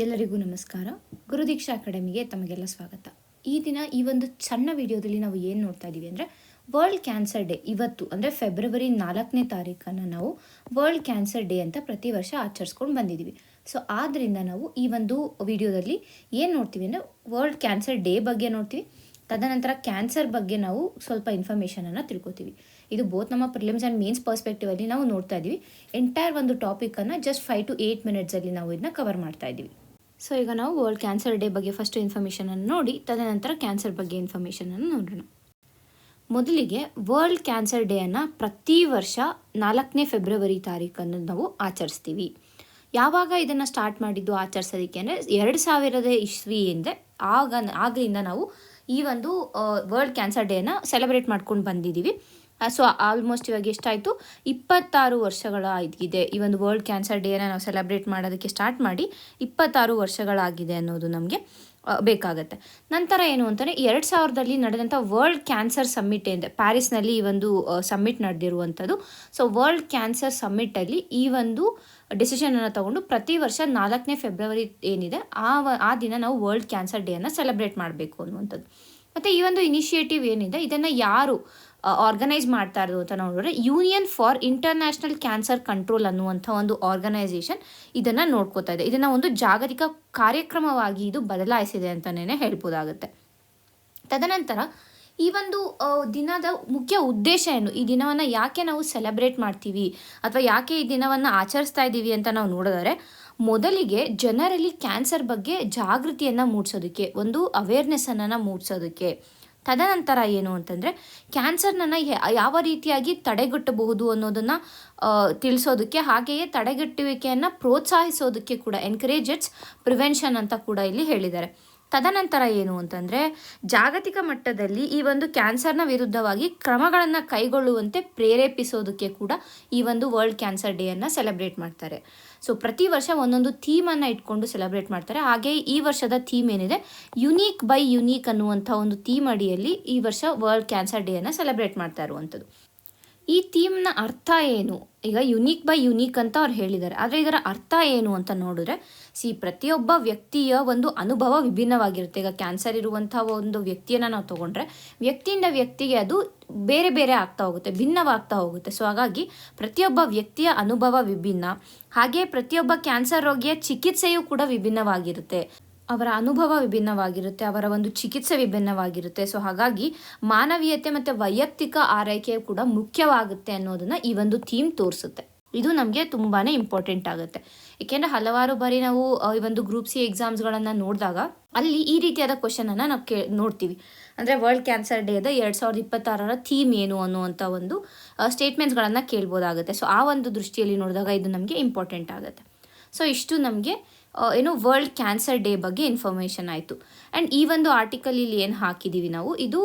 ಎಲ್ಲರಿಗೂ ನಮಸ್ಕಾರ. ಗುರುದೀಕ್ಷಾ ಅಕಾಡೆಮಿಗೆ ತಮಗೆಲ್ಲ ಸ್ವಾಗತ. ಈ ದಿನ ಈ ಒಂದು ಸಣ್ಣ ವಿಡಿಯೋದಲ್ಲಿ ನಾವು ಏನು ನೋಡ್ತಾ ಇದ್ದೀವಿ ಅಂದರೆ ವರ್ಲ್ಡ್ ಕ್ಯಾನ್ಸರ್ ಡೇ. ಇವತ್ತು ಅಂದರೆ ಫೆಬ್ರವರಿ 4ನೇ ತಾರೀಕನ್ನು ನಾವು ವರ್ಲ್ಡ್ ಕ್ಯಾನ್ಸರ್ ಡೇ ಅಂತ ಪ್ರತಿ ವರ್ಷ ಆಚರಿಸ್ಕೊಂಡು ಬಂದಿದ್ದೀವಿ. ಸೊ ಆದ್ದರಿಂದ ನಾವು ಈ ಒಂದು ವಿಡಿಯೋದಲ್ಲಿ ಏನು ನೋಡ್ತೀವಿ ಅಂದರೆ ವರ್ಲ್ಡ್ ಕ್ಯಾನ್ಸರ್ ಡೇ ಬಗ್ಗೆ ನೋಡ್ತೀವಿ. ತದನಂತರ ಕ್ಯಾನ್ಸರ್ ಬಗ್ಗೆ ನಾವು ಸ್ವಲ್ಪ ಇನ್ಫಾರ್ಮೇಷನನ್ನು ತಿಳ್ಕೊತೀವಿ. ಇದು ಬೋತ್ ನಮ್ಮ ಪ್ರಿಲಿಮ್ಸ್ ಆ್ಯಂಡ್ ಮೇನ್ಸ್ ಪರ್ಸ್ಪೆಕ್ಟಿವಲ್ಲಿ ನಾವು ನೋಡ್ತಾ ಇದ್ದೀವಿ. ಎಂಟೈರ್ ಒಂದು ಟಾಪಿಕನ್ನು ಜಸ್ಟ್ 5 to 8 ಮಿನಿಟ್ಸಲ್ಲಿ ನಾವು ಇದನ್ನ ಕವರ್ ಮಾಡ್ತಾ ಇದ್ದೀವಿ. ಸೊ ಈಗ ನಾವು ವರ್ಲ್ಡ್ ಕ್ಯಾನ್ಸರ್ ಡೇ ಬಗ್ಗೆ ಫಸ್ಟ್ ಇನ್ಫಾರ್ಮೇಷನನ್ನು ನೋಡಿ ತದನಂತರ ಕ್ಯಾನ್ಸರ್ ಬಗ್ಗೆ ಇನ್ಫಾರ್ಮೇಷನನ್ನು ನೋಡೋಣ. ಮೊದಲಿಗೆ ವರ್ಲ್ಡ್ ಕ್ಯಾನ್ಸರ್ ಡೇಯನ್ನು ಪ್ರತಿ ವರ್ಷ 4ನೇ ಫೆಬ್ರವರಿ ತಾರೀಕನ್ನು ನಾವು ಆಚರಿಸ್ತೀವಿ. ಯಾವಾಗ ಇದನ್ನು ಸ್ಟಾರ್ಟ್ ಮಾಡಿದ್ದು ಆಚರಿಸೋದಕ್ಕೆ ಅಂದರೆ 2000 ಇಸ್ವಿಯಿಂದ ಆಗಲಿಂದ ನಾವು ಈ ಒಂದು ವರ್ಲ್ಡ್ ಕ್ಯಾನ್ಸರ್ ಡೇನ ಸೆಲೆಬ್ರೇಟ್ ಮಾಡ್ಕೊಂಡು ಬಂದಿದ್ದೀವಿ. ಸೊ ಆಲ್ಮೋಸ್ಟ್ ಇವಾಗ ಎಷ್ಟಾಯಿತು, 26 ವರ್ಷಗಳಾಗಿದೆ ಈ ಒಂದು ವರ್ಲ್ಡ್ ಕ್ಯಾನ್ಸರ್ ಡೇನ ನಾವು ಸೆಲೆಬ್ರೇಟ್ ಮಾಡೋದಕ್ಕೆ ಸ್ಟಾರ್ಟ್ ಮಾಡಿ 26 ವರ್ಷಗಳಾಗಿದೆ ಅನ್ನೋದು ನಮಗೆ ಬೇಕಾಗತ್ತೆ. ನಂತರ ಏನು ಅಂತಂದರೆ 2000ರಲ್ಲಿ ನಡೆದಂಥ ವರ್ಲ್ಡ್ ಕ್ಯಾನ್ಸರ್ ಸಮ್ಮಿಟ್ ಏನಿದೆ ಪ್ಯಾರಿಸ್ನಲ್ಲಿ ಈ ಒಂದು ಸಮ್ಮಿಟ್ ನಡೆದಿರುವಂಥದ್ದು. ಸೊ ವರ್ಲ್ಡ್ ಕ್ಯಾನ್ಸರ್ ಸಮ್ಮಿಟಲ್ಲಿ ಈ ಒಂದು ಡಿಸಿಷನನ್ನು ತಗೊಂಡು ಪ್ರತಿ ವರ್ಷ 4ನೇ ಫೆಬ್ರವರಿ ಏನಿದೆ ಆ ದಿನ ನಾವು ವರ್ಲ್ಡ್ ಕ್ಯಾನ್ಸರ್ ಡೇಯನ್ನು ಸೆಲೆಬ್ರೇಟ್ ಮಾಡಬೇಕು ಅನ್ನುವಂಥದ್ದು. ಮತ್ತು ಈ ಒಂದು ಇನಿಷಿಯೇಟಿವ್ ಏನಿದೆ ಇದನ್ನು ಯಾರು ಆರ್ಗನೈಸ್ ಮಾಡ್ತಾ ಇರೋದು ಅಂತ ನೋಡಿದ್ರೆ union for international cancer control ಅನ್ನುವಂಥ ಒಂದು ಆರ್ಗನೈಸೇಷನ್ ಇದನ್ನು ನೋಡ್ಕೋತಾ ಇದೆ. ಇದನ್ನು ಒಂದು ಜಾಗತಿಕ ಕಾರ್ಯಕ್ರಮವಾಗಿ ಇದು ಬದಲಾಯಿಸಿದೆ ಅಂತಲೇ ಹೇಳ್ಬೋದಾಗುತ್ತೆ. ತದನಂತರ ಈ ಒಂದು ದಿನದ ಮುಖ್ಯ ಉದ್ದೇಶ ಏನು, ಈ ದಿನವನ್ನು ಯಾಕೆ ನಾವು ಸೆಲೆಬ್ರೇಟ್ ಮಾಡ್ತೀವಿ ಅಥವಾ ಯಾಕೆ ಈ ದಿನವನ್ನು ಆಚರಿಸ್ತಾ ಇದ್ದೀವಿ ಅಂತ ನಾವು ನೋಡಿದರೆ, ಮೊದಲಿಗೆ ಜನರಲ್ಲಿ ಕ್ಯಾನ್ಸರ್ ಬಗ್ಗೆ ಜಾಗೃತಿಯನ್ನು ಮೂಡಿಸೋದಕ್ಕೆ, ಒಂದು ಅವೇರ್ನೆಸ್ಸನ್ನು ಮೂಡಿಸೋದಕ್ಕೆ. ತದನಂತರ ಏನು ಅಂತಂದರೆ ಕ್ಯಾನ್ಸರ್ನನ್ನು ಯಾವ ರೀತಿಯಾಗಿ ತಡೆಗಟ್ಟಬಹುದು ಅನ್ನೋದನ್ನು ತಿಳಿಸೋದಕ್ಕೆ, ಹಾಗೆಯೇ ತಡೆಗಟ್ಟುವಿಕೆಯನ್ನು ಪ್ರೋತ್ಸಾಹಿಸೋದಕ್ಕೆ ಕೂಡ ಎನ್ಕರೇಜಸ್ ಪ್ರಿವೆನ್ಷನ್ ಅಂತ ಕೂಡ ಇಲ್ಲಿ ಹೇಳಿದ್ದಾರೆ. ತದನಂತರ ಏನು ಅಂತಂದರೆ ಜಾಗತಿಕ ಮಟ್ಟದಲ್ಲಿ ಈ ಒಂದು ಕ್ಯಾನ್ಸರ್ನ ವಿರುದ್ಧವಾಗಿ ಕ್ರಮಗಳನ್ನು ಕೈಗೊಳ್ಳುವಂತೆ ಪ್ರೇರೇಪಿಸೋದಕ್ಕೆ ಕೂಡ ಈ ಒಂದು ವರ್ಲ್ಡ್ ಕ್ಯಾನ್ಸರ್ ಡೇಯನ್ನು ಸೆಲೆಬ್ರೇಟ್ ಮಾಡ್ತಾರೆ. ಸೊ ಪ್ರತಿ ವರ್ಷ ಒಂದೊಂದು ಥೀಮನ್ನು ಇಟ್ಕೊಂಡು ಸೆಲೆಬ್ರೇಟ್ ಮಾಡ್ತಾರೆ. ಹಾಗೆಯೇ ಈ ವರ್ಷದ ಥೀಮ್ ಏನಿದೆ ಯುನೀಕ್ ಬೈ ಯುನೀಕ್ ಅನ್ನುವಂಥ ಒಂದು ಥೀಮ್ ಅಡಿಯಲ್ಲಿ ಈ ವರ್ಷ ವರ್ಲ್ಡ್ ಕ್ಯಾನ್ಸರ್ ಡೇಯನ್ನು ಸೆಲೆಬ್ರೇಟ್ ಮಾಡ್ತಾ ಇರುವಂಥದ್ದು. ಈ ಥೀಮ್ನ ಅರ್ಥ ಏನು, ಈಗ ಯುನೀಕ್ ಬೈ ಯುನೀಕ್ ಅಂತ ಅವ್ರು ಹೇಳಿದ್ದಾರೆ, ಆದರೆ ಇದರ ಅರ್ಥ ಏನು ಅಂತ ನೋಡಿದ್ರೆ ಪ್ರತಿಯೊಬ್ಬ ವ್ಯಕ್ತಿಯ ಒಂದು ಅನುಭವ ವಿಭಿನ್ನವಾಗಿರುತ್ತೆ. ಈಗ ಕ್ಯಾನ್ಸರ್ ಇರುವಂಥ ಒಂದು ವ್ಯಕ್ತಿಯನ್ನು ನಾವು ತೊಗೊಂಡ್ರೆ ವ್ಯಕ್ತಿಯಿಂದ ವ್ಯಕ್ತಿಗೆ ಅದು ಬೇರೆ ಬೇರೆ ಆಗ್ತಾ ಹೋಗುತ್ತೆ, ಭಿನ್ನವಾಗ್ತಾ ಹೋಗುತ್ತೆ. ಸೊ ಹಾಗಾಗಿ ಪ್ರತಿಯೊಬ್ಬ ವ್ಯಕ್ತಿಯ ಅನುಭವ ವಿಭಿನ್ನ, ಹಾಗೆ ಪ್ರತಿಯೊಬ್ಬ ಕ್ಯಾನ್ಸರ್ ರೋಗಿಯ ಚಿಕಿತ್ಸೆಯೂ ಕೂಡ ವಿಭಿನ್ನವಾಗಿರುತ್ತೆ, ಅವರ ಅನುಭವ ವಿಭಿನ್ನವಾಗಿರುತ್ತೆ, ಅವರ ಒಂದು ಚಿಕಿತ್ಸೆ ವಿಭಿನ್ನವಾಗಿರುತ್ತೆ. ಸೊ ಹಾಗಾಗಿ ಮಾನವೀಯತೆ ಮತ್ತು ವೈಯಕ್ತಿಕ ಆರೈಕೆ ಕೂಡ ಮುಖ್ಯವಾಗುತ್ತೆ ಅನ್ನೋದನ್ನು ಈ ಒಂದು ಥೀಮ್ ತೋರಿಸುತ್ತೆ. ಇದು ನಮಗೆ ತುಂಬಾ ಇಂಪಾರ್ಟೆಂಟ್ ಆಗುತ್ತೆ. ಏಕೆಂದರೆ ಹಲವಾರು ಬಾರಿ ನಾವು ಈ ಒಂದು ಗ್ರೂಪ್ ಸಿ ಎಕ್ಸಾಮ್ಸ್ಗಳನ್ನು ನೋಡಿದಾಗ ಅಲ್ಲಿ ಈ ರೀತಿಯಾದ ಕ್ವಶನನ್ನು ನಾವು ನೋಡ್ತೀವಿ. ಅಂದರೆ ವರ್ಲ್ಡ್ ಕ್ಯಾನ್ಸರ್ ಡೇದ 2026 ಥೀಮ್ ಏನು ಅನ್ನುವಂಥ ಒಂದು ಸ್ಟೇಟ್ಮೆಂಟ್ಸ್ಗಳನ್ನು ಕೇಳ್ಬೋದಾಗುತ್ತೆ. ಸೊ ಆ ಒಂದು ದೃಷ್ಟಿಯಲ್ಲಿ ನೋಡಿದಾಗ ಇದು ನಮಗೆ ಇಂಪಾರ್ಟೆಂಟ್ ಆಗುತ್ತೆ. ಸೊ ಇಷ್ಟು ನಮಗೆ ವರ್ಲ್ಡ್ ಕ್ಯಾನ್ಸರ್ ಡೇ ಬಗ್ಗೆ ಇನ್ಫಾರ್ಮೇಷನ್ ಆಯಿತು. ಆ್ಯಂಡ್ ಈ ಒಂದು ಆರ್ಟಿಕಲ್ ಇಲ್ಲಿ ಏನು ಹಾಕಿದ್ದೀವಿ ನಾವು, ಇದು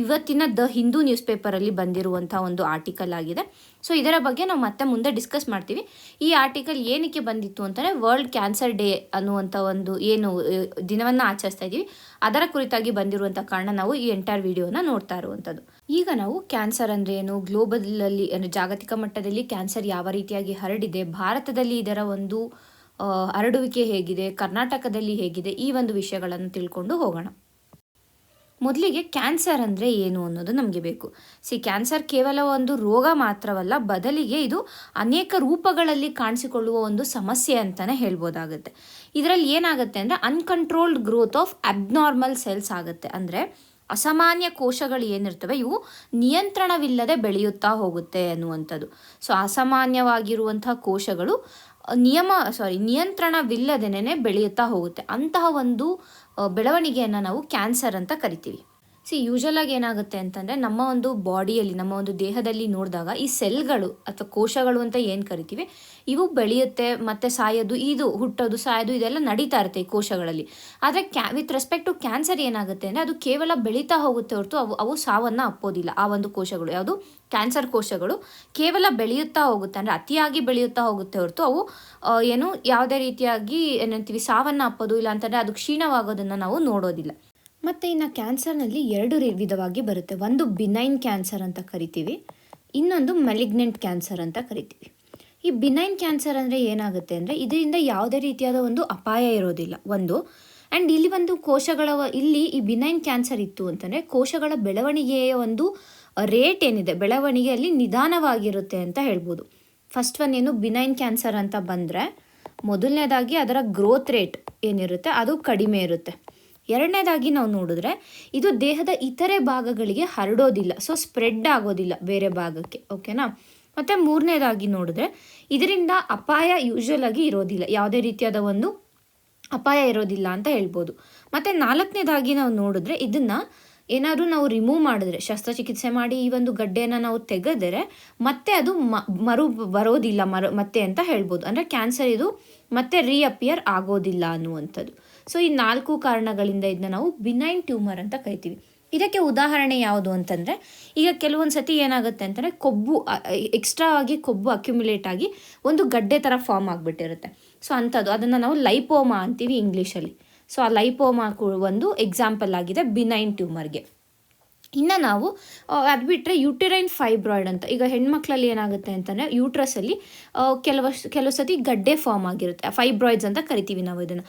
ಇವತ್ತಿನ ದ ಹಿಂದೂ ನ್ಯೂಸ್ ಪೇಪರಲ್ಲಿ ಬಂದಿರುವಂಥ ಒಂದು ಆರ್ಟಿಕಲ್ ಆಗಿದೆ. ಸೊ ಇದರ ಬಗ್ಗೆ ನಾವು ಮತ್ತೆ ಮುಂದೆ ಡಿಸ್ಕಸ್ ಮಾಡ್ತೀವಿ. ಈ ಆರ್ಟಿಕಲ್ ಏನಕ್ಕೆ ಬಂದಿತ್ತು ಅಂತಂದರೆ ವರ್ಲ್ಡ್ ಕ್ಯಾನ್ಸರ್ ಡೇ ಅನ್ನುವಂಥ ಒಂದು ಏನು ದಿನವನ್ನು ಆಚರಿಸ್ತಾ ಇದ್ದೀವಿ ಅದರ ಕುರಿತಾಗಿ ಬಂದಿರುವಂಥ ಕಾರಣ ನಾವು ಈ ಎಂಟೈರ್ ವಿಡಿಯೋನ ನೋಡ್ತಾ ಇರುವಂಥದ್ದು. ಈಗ ನಾವು ಕ್ಯಾನ್ಸರ್ ಅಂದರೆ ಏನು, ಗ್ಲೋಬಲಲ್ಲಿ ಅಂದರೆ ಜಾಗತಿಕ ಮಟ್ಟದಲ್ಲಿ ಕ್ಯಾನ್ಸರ್ ಯಾವ ರೀತಿಯಾಗಿ ಹರಡಿದೆ, ಭಾರತದಲ್ಲಿ ಇದರ ಒಂದು ಹರಡುವಿಕೆ ಹೇಗಿದೆ, ಕರ್ನಾಟಕದಲ್ಲಿ ಹೇಗಿದೆ, ಈ ಒಂದು ವಿಷಯಗಳನ್ನು ತಿಳ್ಕೊಂಡು ಹೋಗೋಣ. ಮೊದಲಿಗೆ ಕ್ಯಾನ್ಸರ್ ಅಂದರೆ ಏನು ಅನ್ನೋದು ನಮಗೆ ಬೇಕು. ಕ್ಯಾನ್ಸರ್ ಕೇವಲ ಒಂದು ರೋಗ ಮಾತ್ರವಲ್ಲ, ಬದಲಿಗೆ ಇದು ಅನೇಕ ರೂಪಗಳಲ್ಲಿ ಕಾಣಿಸಿಕೊಳ್ಳುವ ಒಂದು ಸಮಸ್ಯೆ ಅಂತಲೇ ಹೇಳ್ಬೋದಾಗುತ್ತೆ. ಇದರಲ್ಲಿ ಏನಾಗುತ್ತೆ ಅಂದರೆ uncontrolled growth of abnormal cells ಆಗುತ್ತೆ. ಅಂದರೆ ಅಸಾಮಾನ್ಯ ಕೋಶಗಳು ಏನಿರ್ತವೆ ಇವು ನಿಯಂತ್ರಣವಿಲ್ಲದೆ ಬೆಳೆಯುತ್ತಾ ಹೋಗುತ್ತೆ ಅನ್ನುವಂಥದ್ದು. ಸೊ ಅಸಾಮಾನ್ಯವಾಗಿರುವಂಥ ಕೋಶಗಳು ನಿಯಂತ್ರಣವಿಲ್ಲದೇನೆ ಬೆಳೆಯುತ್ತಾ ಹೋಗುತ್ತೆ. ಅಂತಹ ಒಂದು ಬೆಳವಣಿಗೆಯನ್ನು ನಾವು ಕ್ಯಾನ್ಸರ್ ಅಂತ ಕರಿತೀವಿ. ಯೂಶಲಾಗಿ ಏನಾಗುತ್ತೆ ಅಂತಂದರೆ ನಮ್ಮ ಒಂದು ಬಾಡಿಯಲ್ಲಿ, ನಮ್ಮ ಒಂದು ದೇಹದಲ್ಲಿ ನೋಡಿದಾಗ ಈ ಸೆಲ್ಗಳು ಅಥವಾ ಕೋಶಗಳು ಅಂತ ಏನು ಕರಿತೀವಿ ಇವು ಬೆಳೆಯುತ್ತೆ ಮತ್ತು ಸಾಯೋದು, ಇದು ಹುಟ್ಟೋದು ಸಾಯೋದು ಇದೆಲ್ಲ ನಡೀತಾ ಇರುತ್ತೆ ಈ ಕೋಶಗಳಲ್ಲಿ. ಆದರೆ ವಿತ್ ರೆಸ್ಪೆಕ್ಟ್ ಟು ಕ್ಯಾನ್ಸರ್ ಏನಾಗುತ್ತೆ ಅಂದರೆ ಅದು ಕೇವಲ ಬೆಳೀತಾ ಹೋಗುತ್ತೆ ಹೊರತು ಅವು ಸಾವನ್ನು ಅಪ್ಪೋದಿಲ್ಲ. ಆ ಒಂದು ಕೋಶಗಳು ಯಾವುದು ಕ್ಯಾನ್ಸರ್ ಕೋಶಗಳು ಕೇವಲ ಬೆಳೆಯುತ್ತಾ ಹೋಗುತ್ತೆ, ಅಂದರೆ ಅತಿಯಾಗಿ ಬೆಳೆಯುತ್ತಾ ಹೋಗುತ್ತೆ ಹೊರತು ಅವು ಯಾವುದೇ ರೀತಿಯಾಗಿ ಏನಂತೀವಿ ಸಾವನ್ನು ಅಪ್ಪೋದು ಇಲ್ಲ ಅಂತಂದರೆ ಅದು ಕ್ಷೀಣವಾಗೋದನ್ನು ನಾವು ನೋಡೋದಿಲ್ಲ. ಮತ್ತು ಇನ್ನು ಕ್ಯಾನ್ಸರ್ನಲ್ಲಿ 2 ವಿಧವಾಗಿ ಬರುತ್ತೆ. ಒಂದು ಬಿನೈನ್ ಕ್ಯಾನ್ಸರ್ ಅಂತ ಕರಿತೀವಿ, ಇನ್ನೊಂದು ಮೆಲಿಗ್ನೆಂಟ್ ಕ್ಯಾನ್ಸರ್ ಅಂತ ಕರಿತೀವಿ. ಈ ಬಿನೈನ್ ಕ್ಯಾನ್ಸರ್ ಅಂದರೆ ಏನಾಗುತ್ತೆ ಅಂದರೆ ಇದರಿಂದ ಯಾವುದೇ ರೀತಿಯಾದ ಒಂದು ಅಪಾಯ ಇರೋದಿಲ್ಲ ಒಂದು. ಆ್ಯಂಡ್ ಇಲ್ಲಿ ಒಂದು ಕೋಶಗಳ ಇಲ್ಲಿ ಈ ಬಿನೈನ್ ಕ್ಯಾನ್ಸರ್ ಇತ್ತು ಅಂತಂದರೆ ಕೋಶಗಳ ಬೆಳವಣಿಗೆಯ ಒಂದು ರೇಟ್ ಏನಿದೆ ಬೆಳವಣಿಗೆಯಲ್ಲಿ ನಿಧಾನವಾಗಿರುತ್ತೆ ಅಂತ ಹೇಳ್ಬೋದು. ಫಸ್ಟ್ ಒನ್ ಏನು ಬಿನೈನ್ ಕ್ಯಾನ್ಸರ್ ಅಂತ ಬಂದರೆ ಮೊದಲನೇದಾಗಿ ಅದರ ಗ್ರೋತ್ ರೇಟ್ ಏನಿರುತ್ತೆ ಅದು ಕಡಿಮೆ ಇರುತ್ತೆ. ಎರಡನೇದಾಗಿ ನಾವು ನೋಡಿದ್ರೆ ಇದು ದೇಹದ ಇತರೆ ಭಾಗಗಳಿಗೆ ಹರಡೋದಿಲ್ಲ, ಸೊ ಸ್ಪ್ರೆಡ್ ಆಗೋದಿಲ್ಲ ಬೇರೆ ಭಾಗಕ್ಕೆ, ಓಕೆನಾ. ಮತ್ತು ಮೂರನೇದಾಗಿ ನೋಡಿದ್ರೆ ಇದರಿಂದ ಅಪಾಯ ಯೂಶ್ವಲ್ ಆಗಿ ಇರೋದಿಲ್ಲ, ಯಾವುದೇ ರೀತಿಯಾದ ಒಂದು ಅಪಾಯ ಇರೋದಿಲ್ಲ ಅಂತ ಹೇಳ್ಬೋದು. ಮತ್ತು ನಾಲ್ಕನೇದಾಗಿ ನಾವು ನೋಡಿದ್ರೆ ಇದನ್ನು ಏನಾದರೂ ನಾವು ರಿಮೂವ್ ಮಾಡಿದ್ರೆ, ಶಸ್ತ್ರಚಿಕಿತ್ಸೆ ಮಾಡಿ ಈ ಒಂದು ಗಡ್ಡೆಯನ್ನು ನಾವು ತೆಗೆದರೆ ಮತ್ತೆ ಅದು ಮರು ಬರೋದಿಲ್ಲ ಮತ್ತೆ ಅಂತ ಹೇಳ್ಬೋದು. ಅಂದರೆ ಕ್ಯಾನ್ಸರ್ ಇದು ಮತ್ತೆ ರೀಅಪಿಯರ್ ಆಗೋದಿಲ್ಲ ಅನ್ನುವಂಥದ್ದು. ಸೊ ಈ 4 ಕಾರಣಗಳಿಂದ ಇದನ್ನ ನಾವು ಬಿನೈನ್ ಟ್ಯೂಮರ್ ಅಂತ ಕರಿತೀವಿ. ಇದಕ್ಕೆ ಉದಾಹರಣೆ ಯಾವುದು ಅಂತಂದರೆ, ಈಗ ಕೆಲವೊಂದು ಸತಿ ಏನಾಗುತ್ತೆ ಅಂತಂದರೆ ಕೊಬ್ಬು ಎಕ್ಸ್ಟ್ರಾ ಆಗಿ ಕೊಬ್ಬು ಅಕ್ಯುಮುಲೇಟ್ ಆಗಿ ಒಂದು ಗಡ್ಡೆ ಥರ ಫಾರ್ಮ್ ಆಗಿಬಿಟ್ಟಿರುತ್ತೆ. ಸೊ ಅಂಥದ್ದು ಅದನ್ನು ನಾವು ಲೈಪೋಮಾ ಅಂತೀವಿ ಇಂಗ್ಲೀಷಲ್ಲಿ. ಸೊ ಆ ಲೈಪೋಮಾ ಒಂದು ಎಕ್ಸಾಂಪಲ್ ಆಗಿದೆ ಬಿನೈನ್ ಟ್ಯೂಮರ್ಗೆ. ಇನ್ನು ನಾವು ಅದು ಬಿಟ್ಟರೆ ಯುಟಿರೈನ್ ಫೈಬ್ರಾಯ್ಡ್ ಅಂತ, ಈಗ ಹೆಣ್ಮಕ್ಳಲ್ಲಿ ಏನಾಗುತ್ತೆ ಅಂತಂದರೆ ಯೂಟ್ರಸಲ್ಲಿ ಕೆಲವು ಸತಿ ಗಡ್ಡೆ ಫಾರ್ಮ್ ಆಗಿರುತ್ತೆ, ಫೈಬ್ರಾಯ್ಡ್ಸ್ ಅಂತ ಕರಿತೀವಿ ನಾವು ಇದನ್ನು.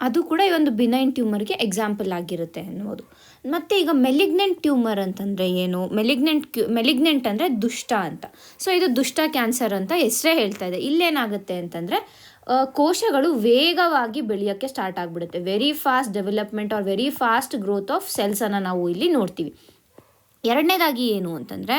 ಅದು ಕೂಡ ಈ ಒಂದು ಬಿನೈನ್ ಟ್ಯೂಮರ್ಗೆ ಎಕ್ಸಾಂಪಲ್ ಆಗಿರುತ್ತೆ ಅನ್ನೋದು. ಮತ್ತು ಈಗ ಮೆಲಿಗ್ನೆಂಟ್ ಟ್ಯೂಮರ್ ಅಂತಂದರೆ ಏನು, ಮೆಲಿಗ್ನೆಂಟ್ ಅಂದರೆ ದುಷ್ಟ ಅಂತ. ಸೊ ಇದು ದುಷ್ಟ ಕ್ಯಾನ್ಸರ್ ಅಂತ ಹೆಸರೇ ಹೇಳ್ತಾ ಇದೆ. ಇಲ್ಲೇನಾಗುತ್ತೆ ಅಂತಂದರೆ ಕೋಶಗಳು ವೇಗವಾಗಿ ಬೆಳೆಯೋಕ್ಕೆ ಸ್ಟಾರ್ಟ್ ಆಗಿಬಿಡುತ್ತೆ. Very fast development or very fast growth of ಸೆಲ್ಸನ್ನು ನಾವು ಇಲ್ಲಿ ನೋಡ್ತೀವಿ. ಎರಡನೇದಾಗಿ ಏನು ಅಂತಂದರೆ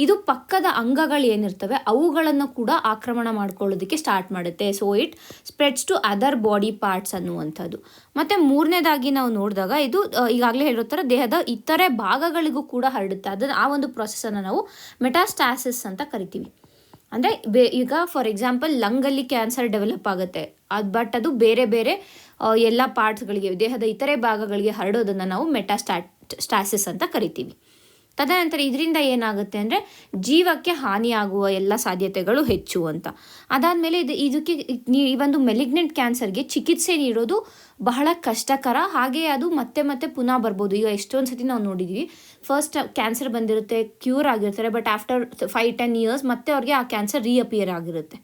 ಇದು ಪಕ್ಕದ ಅಂಗಗಳು ಏನಿರ್ತವೆ ಅವುಗಳನ್ನು ಕೂಡ ಆಕ್ರಮಣ ಮಾಡ್ಕೊಳ್ಳೋದಕ್ಕೆ ಸ್ಟಾರ್ಟ್ ಮಾಡುತ್ತೆ. So it spreads to other body parts ಅನ್ನುವಂಥದ್ದು. ಮತ್ತು ಮೂರನೇದಾಗಿ ನಾವು ನೋಡಿದಾಗ ಇದು ಈಗಾಗಲೇ ಹೇಳಿರೋ ಥರ ದೇಹದ ಇತರೆ ಭಾಗಗಳಿಗೂ ಕೂಡ ಹರಡುತ್ತೆ. ಆ ಒಂದು ಪ್ರೊಸೆಸನ್ನು ನಾವು ಮೆಟಾಸ್ಟಾಸಿಸ್ ಅಂತ ಕರಿತೀವಿ. ಅಂದರೆ ಈಗ ಫಾರ್ ಎಕ್ಸಾಂಪಲ್ ಲಂಗಲ್ಲಿ ಕ್ಯಾನ್ಸರ್ ಡೆವಲಪ್ ಆಗುತ್ತೆ, ಬಟ್ ಅದು ಬೇರೆ ಬೇರೆ ಎಲ್ಲ ಪಾರ್ಟ್ಸ್ಗಳಿಗೆ ದೇಹದ ಇತರೆ ಭಾಗಗಳಿಗೆ ಹರಡೋದನ್ನು ನಾವು ಮೆಟಾಸ್ಟಾಸಿಸ್ ಅಂತ ಕರಿತೀವಿ. ತದನಂತರ ಇದರಿಂದ ಏನಾಗುತ್ತೆ ಅಂದರೆ ಜೀವಕ್ಕೆ ಹಾನಿಯಾಗುವ ಎಲ್ಲ ಸಾಧ್ಯತೆಗಳು ಹೆಚ್ಚು ಅಂತ. ಅದಾದಮೇಲೆ ಇದಕ್ಕೆ ಈ ಒಂದು ಮೆಲಿಗ್ನೆಂಟ್ ಕ್ಯಾನ್ಸರ್ಗೆ ಚಿಕಿತ್ಸೆ ನೀಡೋದು ಬಹಳ ಕಷ್ಟಕರ, ಹಾಗೆ ಅದು ಮತ್ತೆ ಪುನಃ ಬರ್ಬೋದು. ಈಗ ಎಷ್ಟೊಂದು ಸತಿ ನಾವು ನೋಡಿದ್ದೀವಿ, ಫಸ್ಟ್ ಕ್ಯಾನ್ಸರ್ ಬಂದಿರುತ್ತೆ, ಕ್ಯೂರ್ ಆಗಿರ್ತಾರೆ, ಬಟ್ ಆಫ್ಟರ್ 5-10 ಇಯರ್ಸ್ ಮತ್ತೆ ಅವ್ರಿಗೆ ಆ ಕ್ಯಾನ್ಸರ್ ರೀಅಪಿಯರ್ ಆಗಿರುತ್ತೆ.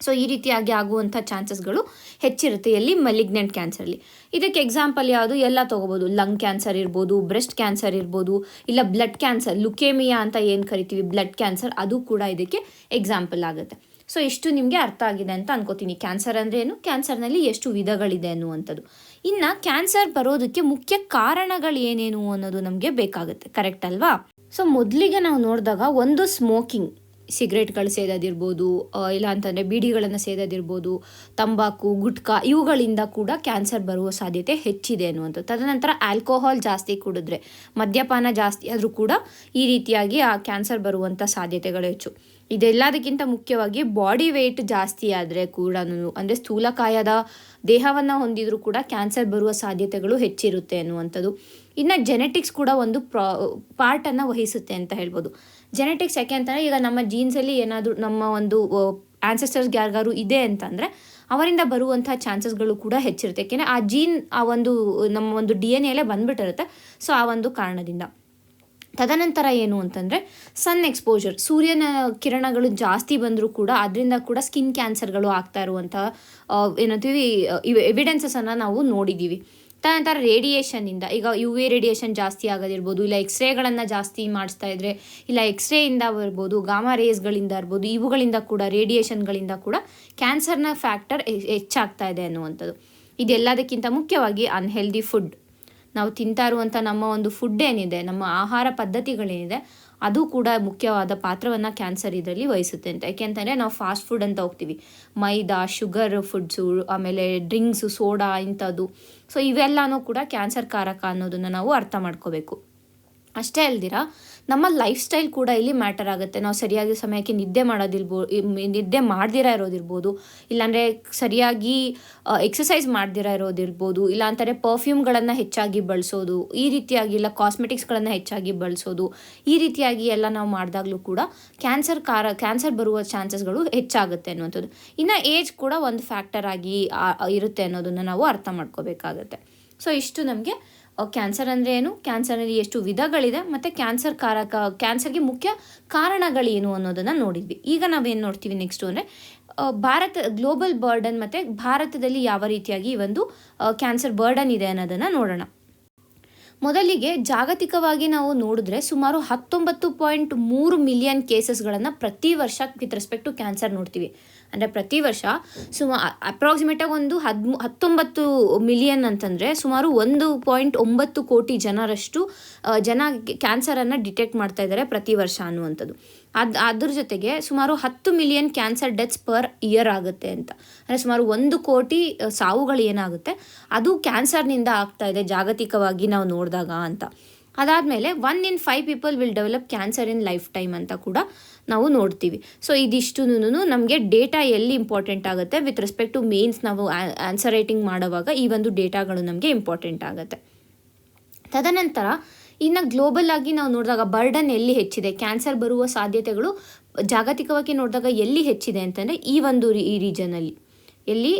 ಸೊ ಈ ರೀತಿಯಾಗಿ ಆಗುವಂಥ ಚಾನ್ಸಸ್ಗಳು ಹೆಚ್ಚಿರುತ್ತೆ ಎಲ್ಲಿ, ಮೆಲಿಗ್ನೆಂಟ್ ಕ್ಯಾನ್ಸರಲ್ಲಿ. ಇದಕ್ಕೆ ಎಕ್ಸಾಂಪಲ್ ಯಾವುದು ಎಲ್ಲ ತೊಗೋಬೋದು. ಲಂಗ್ ಕ್ಯಾನ್ಸರ್ ಇರ್ಬೋದು, ಬ್ರೆಸ್ಟ್ ಕ್ಯಾನ್ಸರ್ ಇರ್ಬೋದು, ಇಲ್ಲ ಬ್ಲಡ್ ಕ್ಯಾನ್ಸರ್, ಲುಕೇಮಿಯಾ ಅಂತ ಏನು ಕರಿತೀವಿ ಬ್ಲಡ್ ಕ್ಯಾನ್ಸರ್, ಅದು ಕೂಡ ಇದಕ್ಕೆ ಎಕ್ಸಾಂಪಲ್ ಆಗುತ್ತೆ. ಸೊ ಇಷ್ಟು ನಿಮಗೆ ಅರ್ಥ ಆಗಿದೆ ಅಂತ ಅನ್ಕೋತೀನಿ. ಕ್ಯಾನ್ಸರ್ ಅಂದರೆ ಏನು, ಕ್ಯಾನ್ಸರ್ನಲ್ಲಿ ಎಷ್ಟು ವಿಧಗಳಿದೆ ಅನ್ನುವಂಥದ್ದು. ಇನ್ನು ಕ್ಯಾನ್ಸರ್ ಬರೋದಕ್ಕೆ ಮುಖ್ಯ ಕಾರಣಗಳು ಏನೇನು ಅನ್ನೋದು ನಮಗೆ ಬೇಕಾಗುತ್ತೆ, ಕರೆಕ್ಟ್ ಅಲ್ವಾ? ಸೊ ಮೊದಲಿಗೆ ನಾವು ನೋಡಿದಾಗ ಒಂದು ಸ್ಮೋಕಿಂಗ್, ಸಿಗರೇಟ್ಗಳು ಸೇದೋದಿರ್ಬೋದು, ಇಲ್ಲ ಅಂತಂದರೆ ಬೀಡಿಗಳನ್ನು ಸೇದೋದಿರ್ಬೋದು, ತಂಬಾಕು, ಗುಟ್ಕಾ, ಇವುಗಳಿಂದ ಕೂಡ ಕ್ಯಾನ್ಸರ್ ಬರುವ ಸಾಧ್ಯತೆ ಹೆಚ್ಚಿದೆ ಅನ್ನುವಂಥದ್ದು. ತದನಂತರ ಆಲ್ಕೋಹಾಲ್ ಜಾಸ್ತಿ ಕುಡಿದ್ರೆ, ಮದ್ಯಪಾನ ಜಾಸ್ತಿ ಆದರೂ ಕೂಡ ಈ ರೀತಿಯಾಗಿ ಆ ಕ್ಯಾನ್ಸರ್ ಬರುವಂಥ ಸಾಧ್ಯತೆಗಳು ಹೆಚ್ಚು. ಇದೆಲ್ಲದಕ್ಕಿಂತ ಮುಖ್ಯವಾಗಿ ಬಾಡಿ ವೆಯ್ಟ್ ಜಾಸ್ತಿ ಆದರೆ ಕೂಡ, ಅಂದರೆ ಸ್ಥೂಲಕಾಯದ ದೇಹವನ್ನು ಹೊಂದಿದರೂ ಕೂಡ ಕ್ಯಾನ್ಸರ್ ಬರುವ ಸಾಧ್ಯತೆಗಳು ಹೆಚ್ಚಿರುತ್ತೆ ಅನ್ನುವಂಥದ್ದು. ಇನ್ನು ಜೆನೆಟಿಕ್ಸ್ ಕೂಡ ಒಂದು ಪಾರ್ಟನ್ನು ವಹಿಸುತ್ತೆ ಅಂತ ಹೇಳ್ಬೋದು. ಜೆನೆಟಿಕ್ಸ್ ಯಾಕೆ ಅಂತಂದರೆ, ಈಗ ನಮ್ಮ ಜೀನ್ಸಲ್ಲಿ ಏನಾದರೂ ನಮ್ಮ ಒಂದು ಆನ್ಸೆಸ್ಟರ್ಸ್ಗೆ ಯಾರಿಗಾರು ಇದೆ ಅಂತಂದರೆ ಅವರಿಂದ ಬರುವಂಥ ಚಾನ್ಸಸ್ಗಳು ಕೂಡ ಹೆಚ್ಚಿರುತ್ತೆ. ಯಾಕೆಂದರೆ ಆ ಜೀನ್ ಆ ಒಂದು ನಮ್ಮ ಒಂದು DNA ಬಂದುಬಿಟ್ಟಿರುತ್ತೆ. ಸೊ ಆ ಒಂದು ಕಾರಣದಿಂದ. ತದನಂತರ ಏನು ಅಂತಂದರೆ ಸನ್ ಎಕ್ಸ್ಪೋಜರ್, ಸೂರ್ಯನ ಕಿರಣಗಳು ಜಾಸ್ತಿ ಬಂದರೂ ಕೂಡ ಅದರಿಂದ ಕೂಡ ಸ್ಕಿನ್ ಕ್ಯಾನ್ಸರ್ಗಳು ಆಗ್ತಾ ಇರುವಂಥ ಏನಂತೀವಿ ಎವಿಡೆನ್ಸಸನ್ನು ನಾವು ನೋಡಿದ್ದೀವಿ. ತದನಂತರ ರೇಡಿಯೇಷನ್ನಿಂದ, ಈಗ UV ರೇಡಿಯೇಷನ್ ಜಾಸ್ತಿ ಆಗೋದಿರ್ಬೋದು, ಇಲ್ಲ ಎಕ್ಸ್ರೇಗಳನ್ನು ಜಾಸ್ತಿ ಮಾಡಿಸ್ತಾ ಇದ್ದರೆ, ಇಲ್ಲ ಎಕ್ಸ್ರೇಯಿಂದ ಇರ್ಬೋದು, ಗಾಮಾ ರೇಸ್ಗಳಿಂದ ಇರ್ಬೋದು, ಇವುಗಳಿಂದ ಕೂಡ ರೇಡಿಯೇಷನ್ಗಳಿಂದ ಕೂಡ ಕ್ಯಾನ್ಸರ್ನ ಫ್ಯಾಕ್ಟರ್ ಹೆಚ್ಚಾಗ್ತಾ ಇದೆ ಅನ್ನುವಂಥದ್ದು. ಇದೆಲ್ಲದಕ್ಕಿಂತ ಮುಖ್ಯವಾಗಿ ಅನ್ಹೆಲ್ದಿ ಫುಡ್, ನಾವು ತಿಂತಾ ಇರುವಂಥ ನಮ್ಮ ಒಂದು ಫುಡ್ ಏನಿದೆ, ನಮ್ಮ ಆಹಾರ ಪದ್ಧತಿಗಳೇನಿದೆ, ಅದು ಕೂಡ ಮುಖ್ಯವಾದ ಪಾತ್ರವನ್ನು ಕ್ಯಾನ್ಸರ್ ಇದರಲ್ಲಿ ವಹಿಸುತ್ತೆ ಅಂತ. ಯಾಕೆಂತಂದರೆ ನಾವು ಫಾಸ್ಟ್ ಫುಡ್ ಅಂತ ಹೋಗ್ತೀವಿ, ಮೈದಾ, ಶುಗರ್ ಫುಡ್ಸು, ಆಮೇಲೆ ಡ್ರಿಂಕ್ಸು, ಸೋಡಾ ಇಂಥದ್ದು. ಸೊ ಇವೆಲ್ಲನೂ ಕೂಡ ಕ್ಯಾನ್ಸರ್ ಕಾರಕ ಅನ್ನೋದನ್ನು ನಾವು ಅರ್ಥ ಮಾಡ್ಕೋಬೇಕು. ಅಷ್ಟೇ ಅಲ್ದಿರ ನಮ್ಮ ಲೈಫ್ ಸ್ಟೈಲ್ ಕೂಡ ಇಲ್ಲಿ ಮ್ಯಾಟರ್ ಆಗುತ್ತೆ. ನಾವು ಸರಿಯಾಗಿ ಸಮಯಕ್ಕೆ ನಿದ್ದೆ ಮಾಡ್ದಿರ ಇರೋದಿರ್ಬೋದು, ಇಲ್ಲಾಂದರೆ ಸರಿಯಾಗಿ ಎಕ್ಸಸೈಸ್ ಮಾಡ್ದಿರ ಇರೋದಿರ್ಬೋದು, ಇಲ್ಲ ಅಂತಾರೆ ಪರ್ಫ್ಯೂಮ್ಗಳನ್ನು ಹೆಚ್ಚಾಗಿ ಬಳಸೋದು, ಈ ರೀತಿಯಾಗಿ ಇಲ್ಲ ಕಾಸ್ಮೆಟಿಕ್ಸ್ಗಳನ್ನು ಹೆಚ್ಚಾಗಿ ಬಳಸೋದು, ಈ ರೀತಿಯಾಗಿ ಎಲ್ಲ ನಾವು ಮಾಡಿದಾಗಲೂ ಕೂಡ ಕ್ಯಾನ್ಸರ್ ಬರುವ ಚಾನ್ಸಸ್ಗಳು ಹೆಚ್ಚಾಗುತ್ತೆ ಅನ್ನುವಂಥದ್ದು. ಇನ್ನು ಏಜ್ ಕೂಡ ಒಂದು ಫ್ಯಾಕ್ಟರ್ ಆಗಿ ಇರುತ್ತೆ ಅನ್ನೋದನ್ನು ನಾವು ಅರ್ಥ ಮಾಡ್ಕೋಬೇಕಾಗತ್ತೆ. ಸೊ ಇಷ್ಟು ನಮಗೆ ಕ್ಯಾನ್ಸರ್ ಅಂದರೆ ಏನು, ಕ್ಯಾನ್ಸರಲ್ಲಿ ಎಷ್ಟು ವಿಧಗಳಿದೆ, ಮತ್ತು ಕ್ಯಾನ್ಸರ್ಗೆ ಮುಖ್ಯ ಕಾರಣಗಳೇನು ಅನ್ನೋದನ್ನು ನೋಡಿದ್ವಿ. ಈಗ ನಾವೇನು ನೋಡ್ತೀವಿ ನೆಕ್ಸ್ಟು ಅಂದರೆ ಗ್ಲೋಬಲ್ ಬರ್ಡನ್ ಮತ್ತು ಭಾರತದಲ್ಲಿ ಯಾವ ರೀತಿಯಾಗಿ ಈ ಒಂದು ಕ್ಯಾನ್ಸರ್ ಬರ್ಡನ್ ಇದೆ ಅನ್ನೋದನ್ನು ನೋಡೋಣ. ಮೊದಲಿಗೆ ಜಾಗತಿಕವಾಗಿ ನಾವು ನೋಡಿದ್ರೆ ಸುಮಾರು 19.3 ಮಿಲಿಯನ್ ಕೇಸಸ್ಗಳನ್ನು ಪ್ರತಿ ವರ್ಷ ವಿತ್ ರೆಸ್ಪೆಕ್ಟ್ ಟು ಕ್ಯಾನ್ಸರ್ ನೋಡ್ತೀವಿ. ಅಂದರೆ ಪ್ರತಿ ವರ್ಷ ಅಪ್ರಾಕ್ಸಿಮೇಟಾಗಿ ಒಂದು 19 ಮಿಲಿಯನ್ ಅಂತಂದರೆ ಸುಮಾರು 1.9 ಕೋಟಿ ಜನರಷ್ಟು ಕ್ಯಾನ್ಸರನ್ನು ಡಿಟೆಕ್ಟ್ ಮಾಡ್ತಾ ಇದ್ದಾರೆ ಪ್ರತಿ ವರ್ಷ ಅನ್ನುವಂಥದ್ದು. ಅದ್ರ ಜೊತೆಗೆ ಸುಮಾರು 10 million cancer deaths per year ಆಗುತ್ತೆ ಅಂತ. ಅಂದರೆ ಸುಮಾರು 1 ಕೋಟಿ ಸಾವುಗಳು ಏನಾಗುತ್ತೆ ಅದು ಕ್ಯಾನ್ಸರ್ನಿಂದ ಆಗ್ತಾ ಇದೆ ಜಾಗತಿಕವಾಗಿ ನಾವು ನೋಡಿದಾಗ ಅಂತ. ಅದಾದಮೇಲೆ 1 in 5 people will develop cancer in life time ಅಂತ ಕೂಡ ನಾವು ನೋಡ್ತೀವಿ. ಸೊ ಇದಿಷ್ಟು ನಮಗೆ ಡೇಟಾ ಎಲ್ಲಿ ಇಂಪಾರ್ಟೆಂಟ್ ಆಗುತ್ತೆ ವಿತ್ ರೆಸ್ಪೆಕ್ಟ್ ಟು ಮೇನ್ಸ್ ನಾವು ಆನ್ಸರ್ ರೈಟಿಂಗ್ ಮಾಡುವಾಗ ಈ ಒಂದು ಡೇಟಾಗಳು ನಮಗೆ ಇಂಪಾರ್ಟೆಂಟ್ ಆಗುತ್ತೆ. ತದನಂತರ ಇನ್ನು ಗ್ಲೋಬಲ್ ಆಗಿ ನಾವು ನೋಡಿದಾಗ ಬರ್ಡನ್ ಎಲ್ಲಿ ಹೆಚ್ಚಿದೆ, ಕ್ಯಾನ್ಸರ್ ಬರುವ ಸಾಧ್ಯತೆಗಳು ಜಾಗತಿಕವಾಗಿ ನೋಡಿದಾಗ ಎಲ್ಲಿ ಹೆಚ್ಚಿದೆ ಅಂತಂದರೆ ಈ ರೀಜನಲ್ಲಿ ಎಲ್ಲಿ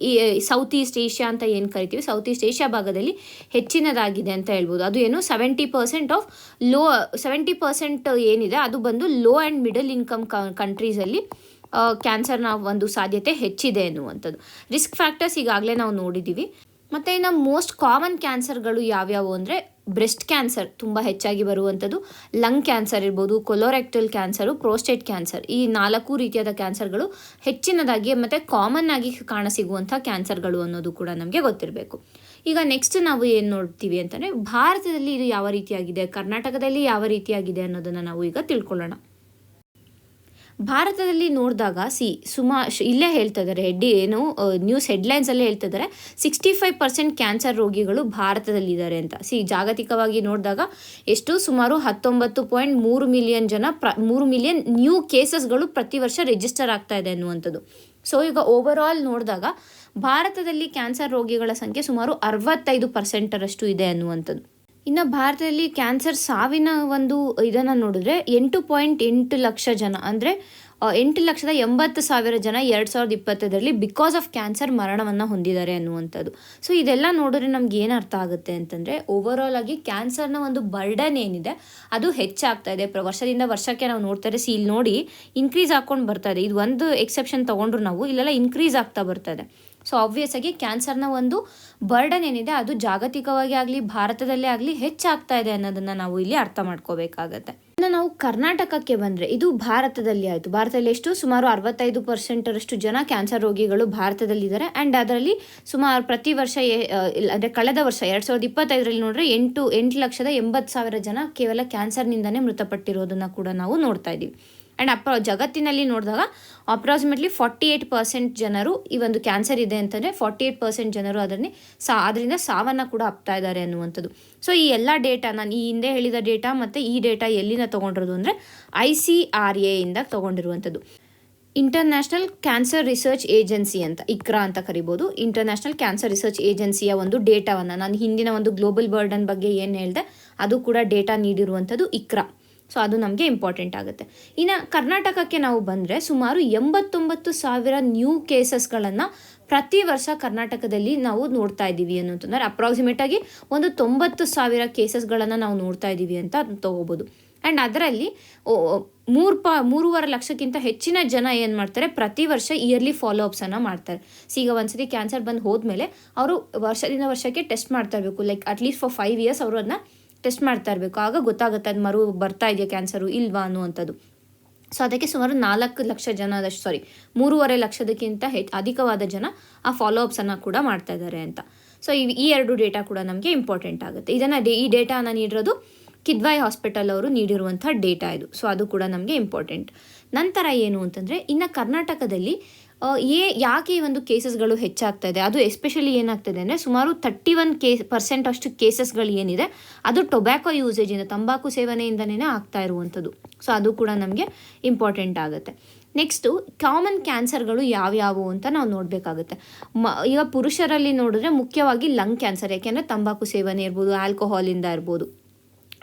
ಈ ಸೌತ್ ಈಸ್ಟ್ ಏಷ್ಯಾ ಅಂತ ಏನು ಕರಿತೀವಿ, ಸೌತ್ ಈಸ್ಟ್ ಏಷ್ಯಾ ಭಾಗದಲ್ಲಿ ಹೆಚ್ಚಿನದಾಗಿದೆ ಅಂತ ಹೇಳ್ಬೋದು. ಅದು ಏನು 70% ಏನಿದೆ ಅದು ಬಂದು ಲೋ ಆ್ಯಂಡ್ ಮಿಡಲ್ ಇನ್ಕಮ್ ಕಂಟ್ರೀಸಲ್ಲಿ ಕ್ಯಾನ್ಸರ್ನ ಒಂದು ಸಾಧ್ಯತೆ ಹೆಚ್ಚಿದೆ ಅನ್ನುವಂಥದ್ದು. ರಿಸ್ಕ್ ಫ್ಯಾಕ್ಟರ್ಸ್ ಈಗಾಗಲೇ ನಾವು ನೋಡಿದ್ದೀವಿ. ಮತ್ತು ಇನ್ನು ಮೋಸ್ಟ್ ಕಾಮನ್ ಕ್ಯಾನ್ಸರ್ಗಳು ಯಾವ್ಯಾವು ಅಂದರೆ ಬ್ರೆಸ್ಟ್ ಕ್ಯಾನ್ಸರ್ ತುಂಬ ಹೆಚ್ಚಾಗಿ ಬರುವಂಥದ್ದು, ಲಂಗ್ ಕ್ಯಾನ್ಸರ್ ಇರ್ಬೋದು, ಕೊಲೋರೆಕ್ಟಲ್ ಕ್ಯಾನ್ಸರು, ಪ್ರೋಸ್ಟೇಟ್ ಕ್ಯಾನ್ಸರ್. ಈ 4 ರೀತಿಯಾದ ಕ್ಯಾನ್ಸರ್ಗಳು ಹೆಚ್ಚಿನದಾಗಿ ಮತ್ತು ಕಾಮನ್ ಆಗಿ ಕಾಣಸಿಗುವಂಥ ಕ್ಯಾನ್ಸರ್ಗಳು ಅನ್ನೋದು ಕೂಡ ನಮಗೆ ಗೊತ್ತಿರಬೇಕು. ಈಗ ನೆಕ್ಸ್ಟ್ ನಾವು ಏನು ನೋಡ್ತೀವಿ ಅಂತಂದರೆ ಭಾರತದಲ್ಲಿ ಇದು ಯಾವ ರೀತಿಯಾಗಿದೆ, ಕರ್ನಾಟಕದಲ್ಲಿ ಯಾವ ರೀತಿಯಾಗಿದೆ ಅನ್ನೋದನ್ನು ನಾವು ಈಗ ತಿಳ್ಕೊಳ್ಳೋಣ. ಭಾರತದಲ್ಲಿ ನೋಡಿದಾಗ ಇಲ್ಲೇ ಹೇಳ್ತಾ ಇದ್ದಾರೆ ನ್ಯೂಸ್ ಹೆಡ್ಲೈನ್ಸಲ್ಲೇ ಹೇಳ್ತಾ ಇದ್ದಾರೆ 65% ಕ್ಯಾನ್ಸರ್ ರೋಗಿಗಳು ಭಾರತದಲ್ಲಿದ್ದಾರೆ ಅಂತ. ಜಾಗತಿಕವಾಗಿ ನೋಡಿದಾಗ ಎಷ್ಟು ಸುಮಾರು 19.3 ಮಿಲಿಯನ್ 3 ಮಿಲಿಯನ್ ನ್ಯೂ ಕೇಸಸ್ಗಳು ಪ್ರತಿ ವರ್ಷ ರಿಜಿಸ್ಟರ್ ಆಗ್ತಾ ಇದೆ ಅನ್ನುವಂಥದ್ದು. ಸೊ ಈಗ ಓವರ್ ಆಲ್ ನೋಡಿದಾಗ ಭಾರತದಲ್ಲಿ ಕ್ಯಾನ್ಸರ್ ರೋಗಿಗಳ ಸಂಖ್ಯೆ ಸುಮಾರು 65% ಇದೆ ಅನ್ನುವಂಥದ್ದು. ಇನ್ನು ಭಾರತದಲ್ಲಿ ಕ್ಯಾನ್ಸರ್ ಸಾವಿನ ಒಂದು ಇದನ್ನು ನೋಡಿದ್ರೆ 8.8 ಲಕ್ಷ ಜನ, ಅಂದರೆ 8,80,000 ಜನ 2020 ಬಿಕಾಸ್ ಆಫ್ ಕ್ಯಾನ್ಸರ್ ಮರಣವನ್ನು ಹೊಂದಿದ್ದಾರೆ ಅನ್ನುವಂಥದ್ದು. ಸೊ ಇದೆಲ್ಲ ನೋಡಿದ್ರೆ ನಮ್ಗೆ ಏನು ಅರ್ಥ ಆಗುತ್ತೆ ಅಂತಂದರೆ ಓವರ್ ಆಲ್ ಆಗಿ ಕ್ಯಾನ್ಸರ್ನ ಒಂದು ಬರ್ಡನ್ ಏನಿದೆ ಅದು ಹೆಚ್ಚಾಗ್ತಾ ಇದೆ ವರ್ಷದಿಂದ ವರ್ಷಕ್ಕೆ ನಾವು ನೋಡ್ತಾರೆ. ಇಲ್ಲಿ ನೋಡಿ ಇನ್ಕ್ರೀಸ್ ಆಗ್ಕೊಂಡು ಬರ್ತಾ ಇದೆ. ಇದು ಒಂದು ಎಕ್ಸೆಪ್ಷನ್ ತೊಗೊಂಡ್ರು ನಾವು, ಇಲ್ಲೆಲ್ಲ ಇನ್ಕ್ರೀಸ್ ಆಗ್ತಾ ಬರ್ತಾ ಇದೆ. ಸೊ ಆಬ್ವಿಯಸ್ ಆಗಿ ಕ್ಯಾನ್ಸರ್ನ ಒಂದು ಬರ್ಡನ್ ಏನಿದೆ ಅದು ಜಾಗತಿಕವಾಗಿ ಆಗಲಿ ಭಾರತದಲ್ಲೇ ಆಗಲಿ ಹೆಚ್ಚಾಗ್ತಾ ಇದೆ ಅನ್ನೋದನ್ನು ನಾವು ಇಲ್ಲಿ ಅರ್ಥ ಮಾಡ್ಕೋಬೇಕಾಗತ್ತೆ. ಇನ್ನು ನಾವು ಕರ್ನಾಟಕಕ್ಕೆ ಬಂದರೆ ಇದು ಭಾರತದಲ್ಲಿ ಆಯಿತು. ಭಾರತದಲ್ಲಿ ಎಷ್ಟು ಸುಮಾರು 65% ಜನ ಕ್ಯಾನ್ಸರ್ ರೋಗಿಗಳು ಭಾರತದಲ್ಲಿದ್ದಾರೆ. ಆ್ಯಂಡ್ ಅದರಲ್ಲಿ ಸುಮಾರು ಪ್ರತಿ ವರ್ಷ ಅಂದರೆ ಕಳೆದ ವರ್ಷ 2025 ನೋಡಿದ್ರೆ 8,80,000 ಜನ ಕೇವಲ ಕ್ಯಾನ್ಸರ್ನಿಂದನೇ ಮೃತಪಟ್ಟಿರೋದನ್ನು ಕೂಡ ನಾವು ನೋಡ್ತಾ ಇದ್ದೀವಿ. ಆ್ಯಂಡ್ ಜಗತ್ತಿನಲ್ಲಿ ನೋಡಿದಾಗ ಅಪ್ರಾಕ್ಸಿಮೇಟ್ಲಿ 48% ಜನರು ಈ ಒಂದು ಕ್ಯಾನ್ಸರ್ ಇದೆ ಅಂತಂದರೆ 48% ಜನರು ಅದರಿಂದ ಸಾವನ್ನು ಕೂಡ ಅಪ್ತಾ ಇದ್ದಾರೆ ಅನ್ನುವಂಥದ್ದು. ಸೊ ಈ ಎಲ್ಲ ಡೇಟಾ ನಾನು ಈ ಹಿಂದೆ ಹೇಳಿದ ಡೇಟಾ ಮತ್ತು ಈ ಡೇಟಾ ಎಲ್ಲಿಂದ ತೊಗೊಂಡಿರೋದು ಅಂದರೆ ICRA ಇಂದ ತೊಗೊಂಡಿರುವಂಥದ್ದು. ಇಂಟರ್ನ್ಯಾಷನಲ್ ಕ್ಯಾನ್ಸರ್ ರಿಸರ್ಚ್ ಏಜೆನ್ಸಿ ಅಂತ, ICRA ಅಂತ ಕರಿಬೋದು. ಇಂಟರ್ನ್ಯಾಷನಲ್ ಕ್ಯಾನ್ಸರ್ ರಿಸರ್ಚ್ ಏಜೆನ್ಸಿಯ ಒಂದು ಡೇಟಾವನ್ನು ನಾನು ಹಿಂದಿನ ಒಂದು ಗ್ಲೋಬಲ್ ಬರ್ಡನ್ ಬಗ್ಗೆ ಏನು ಹೇಳಿದೆ ಅದು ಕೂಡ ಡೇಟಾ ನೀಡಿರುವಂಥದ್ದು ICRA. ಸೊ ಅದು ನಮಗೆ ಇಂಪಾರ್ಟೆಂಟ್ ಆಗುತ್ತೆ. ಇನ್ನು ಕರ್ನಾಟಕಕ್ಕೆ ನಾವು ಬಂದರೆ ಸುಮಾರು 89,000 ನ್ಯೂ ಕೇಸಸ್ಗಳನ್ನು ಪ್ರತಿ ವರ್ಷ ಕರ್ನಾಟಕದಲ್ಲಿ ನಾವು ನೋಡ್ತಾ ಇದ್ದೀವಿ ಅನ್ನೋಂತಂದರೆ ಅಪ್ರಾಕ್ಸಿಮೇಟಾಗಿ ಒಂದು 90,000 ಕೇಸಸ್ಗಳನ್ನು ನಾವು ನೋಡ್ತಾ ಇದ್ದೀವಿ ಅಂತ ತೊಗೋಬೋದು. ಆ್ಯಂಡ್ ಅದರಲ್ಲಿ 3.5 ಲಕ್ಷಕ್ಕಿಂತ ಹೆಚ್ಚಿನ ಜನ ಏನು ಮಾಡ್ತಾರೆ ಪ್ರತಿ ವರ್ಷ ಇಯರ್ಲಿ ಫಾಲೋಅಪ್ಸನ್ನು ಮಾಡ್ತಾರೆ. ಈಗ ಒಂದ್ಸತಿ ಕ್ಯಾನ್ಸರ್ ಬಂದು ಹೋದ್ಮೇಲೆ ಅವರು ವರ್ಷದಿಂದ ವರ್ಷಕ್ಕೆ ಟೆಸ್ಟ್ ಮಾಡ್ತಾ ಇರಬೇಕು. ಲೈಕ್ ಅಟ್ಲೀಸ್ಟ್ ಫಾರ್ 5 ಇಯರ್ಸ್ ಅವರು ಅದನ್ನ ಟೆಸ್ಟ್ ಮಾಡ್ತಾ ಇರಬೇಕು. ಆಗ ಗೊತ್ತಾಗುತ್ತೆ ಅದು ಬರ್ತಾ ಇದೆಯಾ ಕ್ಯಾನ್ಸರು ಇಲ್ವಾ ಅನ್ನುವಂಥದ್ದು. ಸೊ ಅದಕ್ಕೆ ಸುಮಾರು 4 ಲಕ್ಷ ಜನದಷ್ಟು 3.5 ಲಕ್ಷದಕ್ಕಿಂತ ಅಧಿಕವಾದ ಜನ ಆ ಫಾಲೋಅಪ್ಸನ್ನು ಕೂಡ ಮಾಡ್ತಾ ಇದ್ದಾರೆ ಅಂತ. ಸೊ ಈ 2 ಡೇಟಾ ಕೂಡ ನಮಗೆ ಇಂಪಾರ್ಟೆಂಟ್ ಆಗುತ್ತೆ. ಈ ಡೇಟಾನ ನೀಡಿರೋದು ಕಿದ್ವಾಯಿ ಹಾಸ್ಪಿಟಲ್ ಅವರು ನೀಡಿರುವಂಥ ಡೇಟಾ ಇದು. ಸೊ ಅದು ಕೂಡ ನಮಗೆ ಇಂಪಾರ್ಟೆಂಟ್. ನಂತರ ಏನು ಅಂತಂದರೆ ಇನ್ನು ಕರ್ನಾಟಕದಲ್ಲಿ ಯಾಕೆ ಈ ಒಂದು ಕೇಸಸ್ಗಳು ಹೆಚ್ಚಾಗ್ತಾ ಇದೆ, ಅದು ಎಸ್ಪೆಷಲಿ ಏನಾಗ್ತದೆ ಅಂದರೆ ಸುಮಾರು 31% ಅಷ್ಟು ಕೇಸಸ್ಗಳು ಏನಿದೆ ಅದು ಟೊಬ್ಯಾಕೊ ಯೂಸೇಜಿಂದ, ತಂಬಾಕು ಸೇವನೆಯಿಂದನೇ ಆಗ್ತಾ ಇರುವಂಥದ್ದು. ಸೊ ಅದು ಕೂಡ ನಮಗೆ ಇಂಪಾರ್ಟೆಂಟ್ ಆಗುತ್ತೆ. ನೆಕ್ಸ್ಟು ಕಾಮನ್ ಕ್ಯಾನ್ಸರ್ಗಳು ಯಾವ್ಯಾವು ಅಂತ ನಾವು ನೋಡಬೇಕಾಗುತ್ತೆ. ಈಗ ಪುರುಷರಲ್ಲಿ ನೋಡಿದ್ರೆ ಮುಖ್ಯವಾಗಿ ಲಂಗ್ ಕ್ಯಾನ್ಸರ್, ಯಾಕೆಂದರೆ ತಂಬಾಕು ಸೇವನೆ ಇರ್ಬೋದು, ಆಲ್ಕೋಹಾಲಿಂದ ಇರ್ಬೋದು.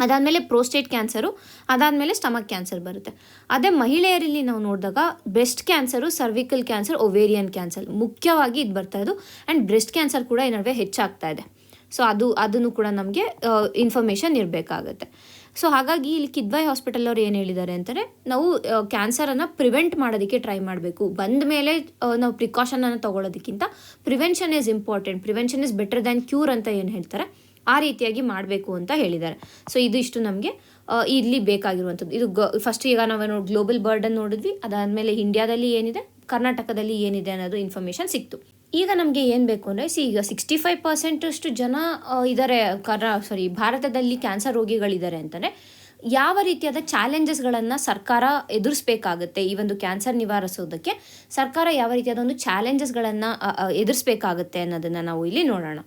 ಅದಾದಮೇಲೆ ಪ್ರೋಸ್ಟೇಟ್ ಕ್ಯಾನ್ಸರು, ಅದಾದಮೇಲೆ ಸ್ಟಮಕ್ ಕ್ಯಾನ್ಸರ್ ಬರುತ್ತೆ. ಅದೇ ಮಹಿಳೆಯರಲ್ಲಿ ನಾವು ನೋಡಿದಾಗ breast cancer, cervical cancer, ovarian cancer ಮುಖ್ಯವಾಗಿ ಇದು ಬರ್ತಾ ಇದ್ದು. ಆ್ಯಂಡ್ ಬ್ರೆಸ್ಟ್ ಕ್ಯಾನ್ಸರ್ ಕೂಡ ಈ ನಡುವೆ ಹೆಚ್ಚಾಗ್ತಾ ಇದೆ. ಸೊ ಅದನ್ನು ಕೂಡ ನಮಗೆ ಇನ್ಫಾರ್ಮೇಷನ್ ಇರಬೇಕಾಗತ್ತೆ. ಸೊ ಹಾಗಾಗಿ ಇಲ್ಲಿ ಕಿದ್ವಾಯಿ ಹಾಸ್ಪಿಟಲ್ ಅವ್ರು ಏನು ಹೇಳಿದ್ದಾರೆ ಅಂತಂದರೆ, ನಾವು ಕ್ಯಾನ್ಸರನ್ನು ಪ್ರಿವೆಂಟ್ ಮಾಡೋದಕ್ಕೆ ಟ್ರೈ ಮಾಡಬೇಕು. ಬಂದ ಮೇಲೆ ನಾವು ಪ್ರಿಕಾಷನನ್ನು ತೊಗೊಳ್ಳೋದಕ್ಕಿಂತ prevention is important, prevention is better than cure ಅಂತ ಏನು ಹೇಳ್ತಾರೆ ಆ ರೀತಿಯಾಗಿ ಮಾಡಬೇಕು ಅಂತ ಹೇಳಿದ್ದಾರೆ. ಸೊ ಇದಿಷ್ಟು ನಮಗೆ ಇಲ್ಲಿ ಬೇಕಾಗಿರುವಂಥದ್ದು. ಇದು ಫಸ್ಟ್ ಈಗ ನಾವು ಗ್ಲೋಬಲ್ ಬರ್ಡನ್ ನೋಡಿದ್ವಿ, ಅದಾದಮೇಲೆ ಇಂಡಿಯಾದಲ್ಲಿ ಏನಿದೆ, ಕರ್ನಾಟಕದಲ್ಲಿ ಏನಿದೆ ಅನ್ನೋದು ಇನ್ಫಾರ್ಮೇಷನ್ ಸಿಕ್ತು. ಈಗ ನಮಗೆ ಏನು ಬೇಕು ಅಂದರೆ, ಈಗ 65% ಜನ ಇದ್ದಾರೆ ಭಾರತದಲ್ಲಿ ಕ್ಯಾನ್ಸರ್ ರೋಗಿಗಳಿದ್ದಾರೆ ಅಂತಂದರೆ ಯಾವ ರೀತಿಯಾದ ಚಾಲೆಂಜಸ್ಗಳನ್ನು ಸರ್ಕಾರ ಎದುರಿಸಬೇಕಾಗುತ್ತೆ, ಈ ಒಂದು ಕ್ಯಾನ್ಸರ್ ನಿವಾರಿಸೋದಕ್ಕೆ ಸರ್ಕಾರ ಯಾವ ರೀತಿಯಾದ ಒಂದು ಚಾಲೆಂಜಸ್ಗಳನ್ನು ಎದುರಿಸಬೇಕಾಗುತ್ತೆ ಅನ್ನೋದನ್ನು ನಾವು ಇಲ್ಲಿ ನೋಡೋಣ.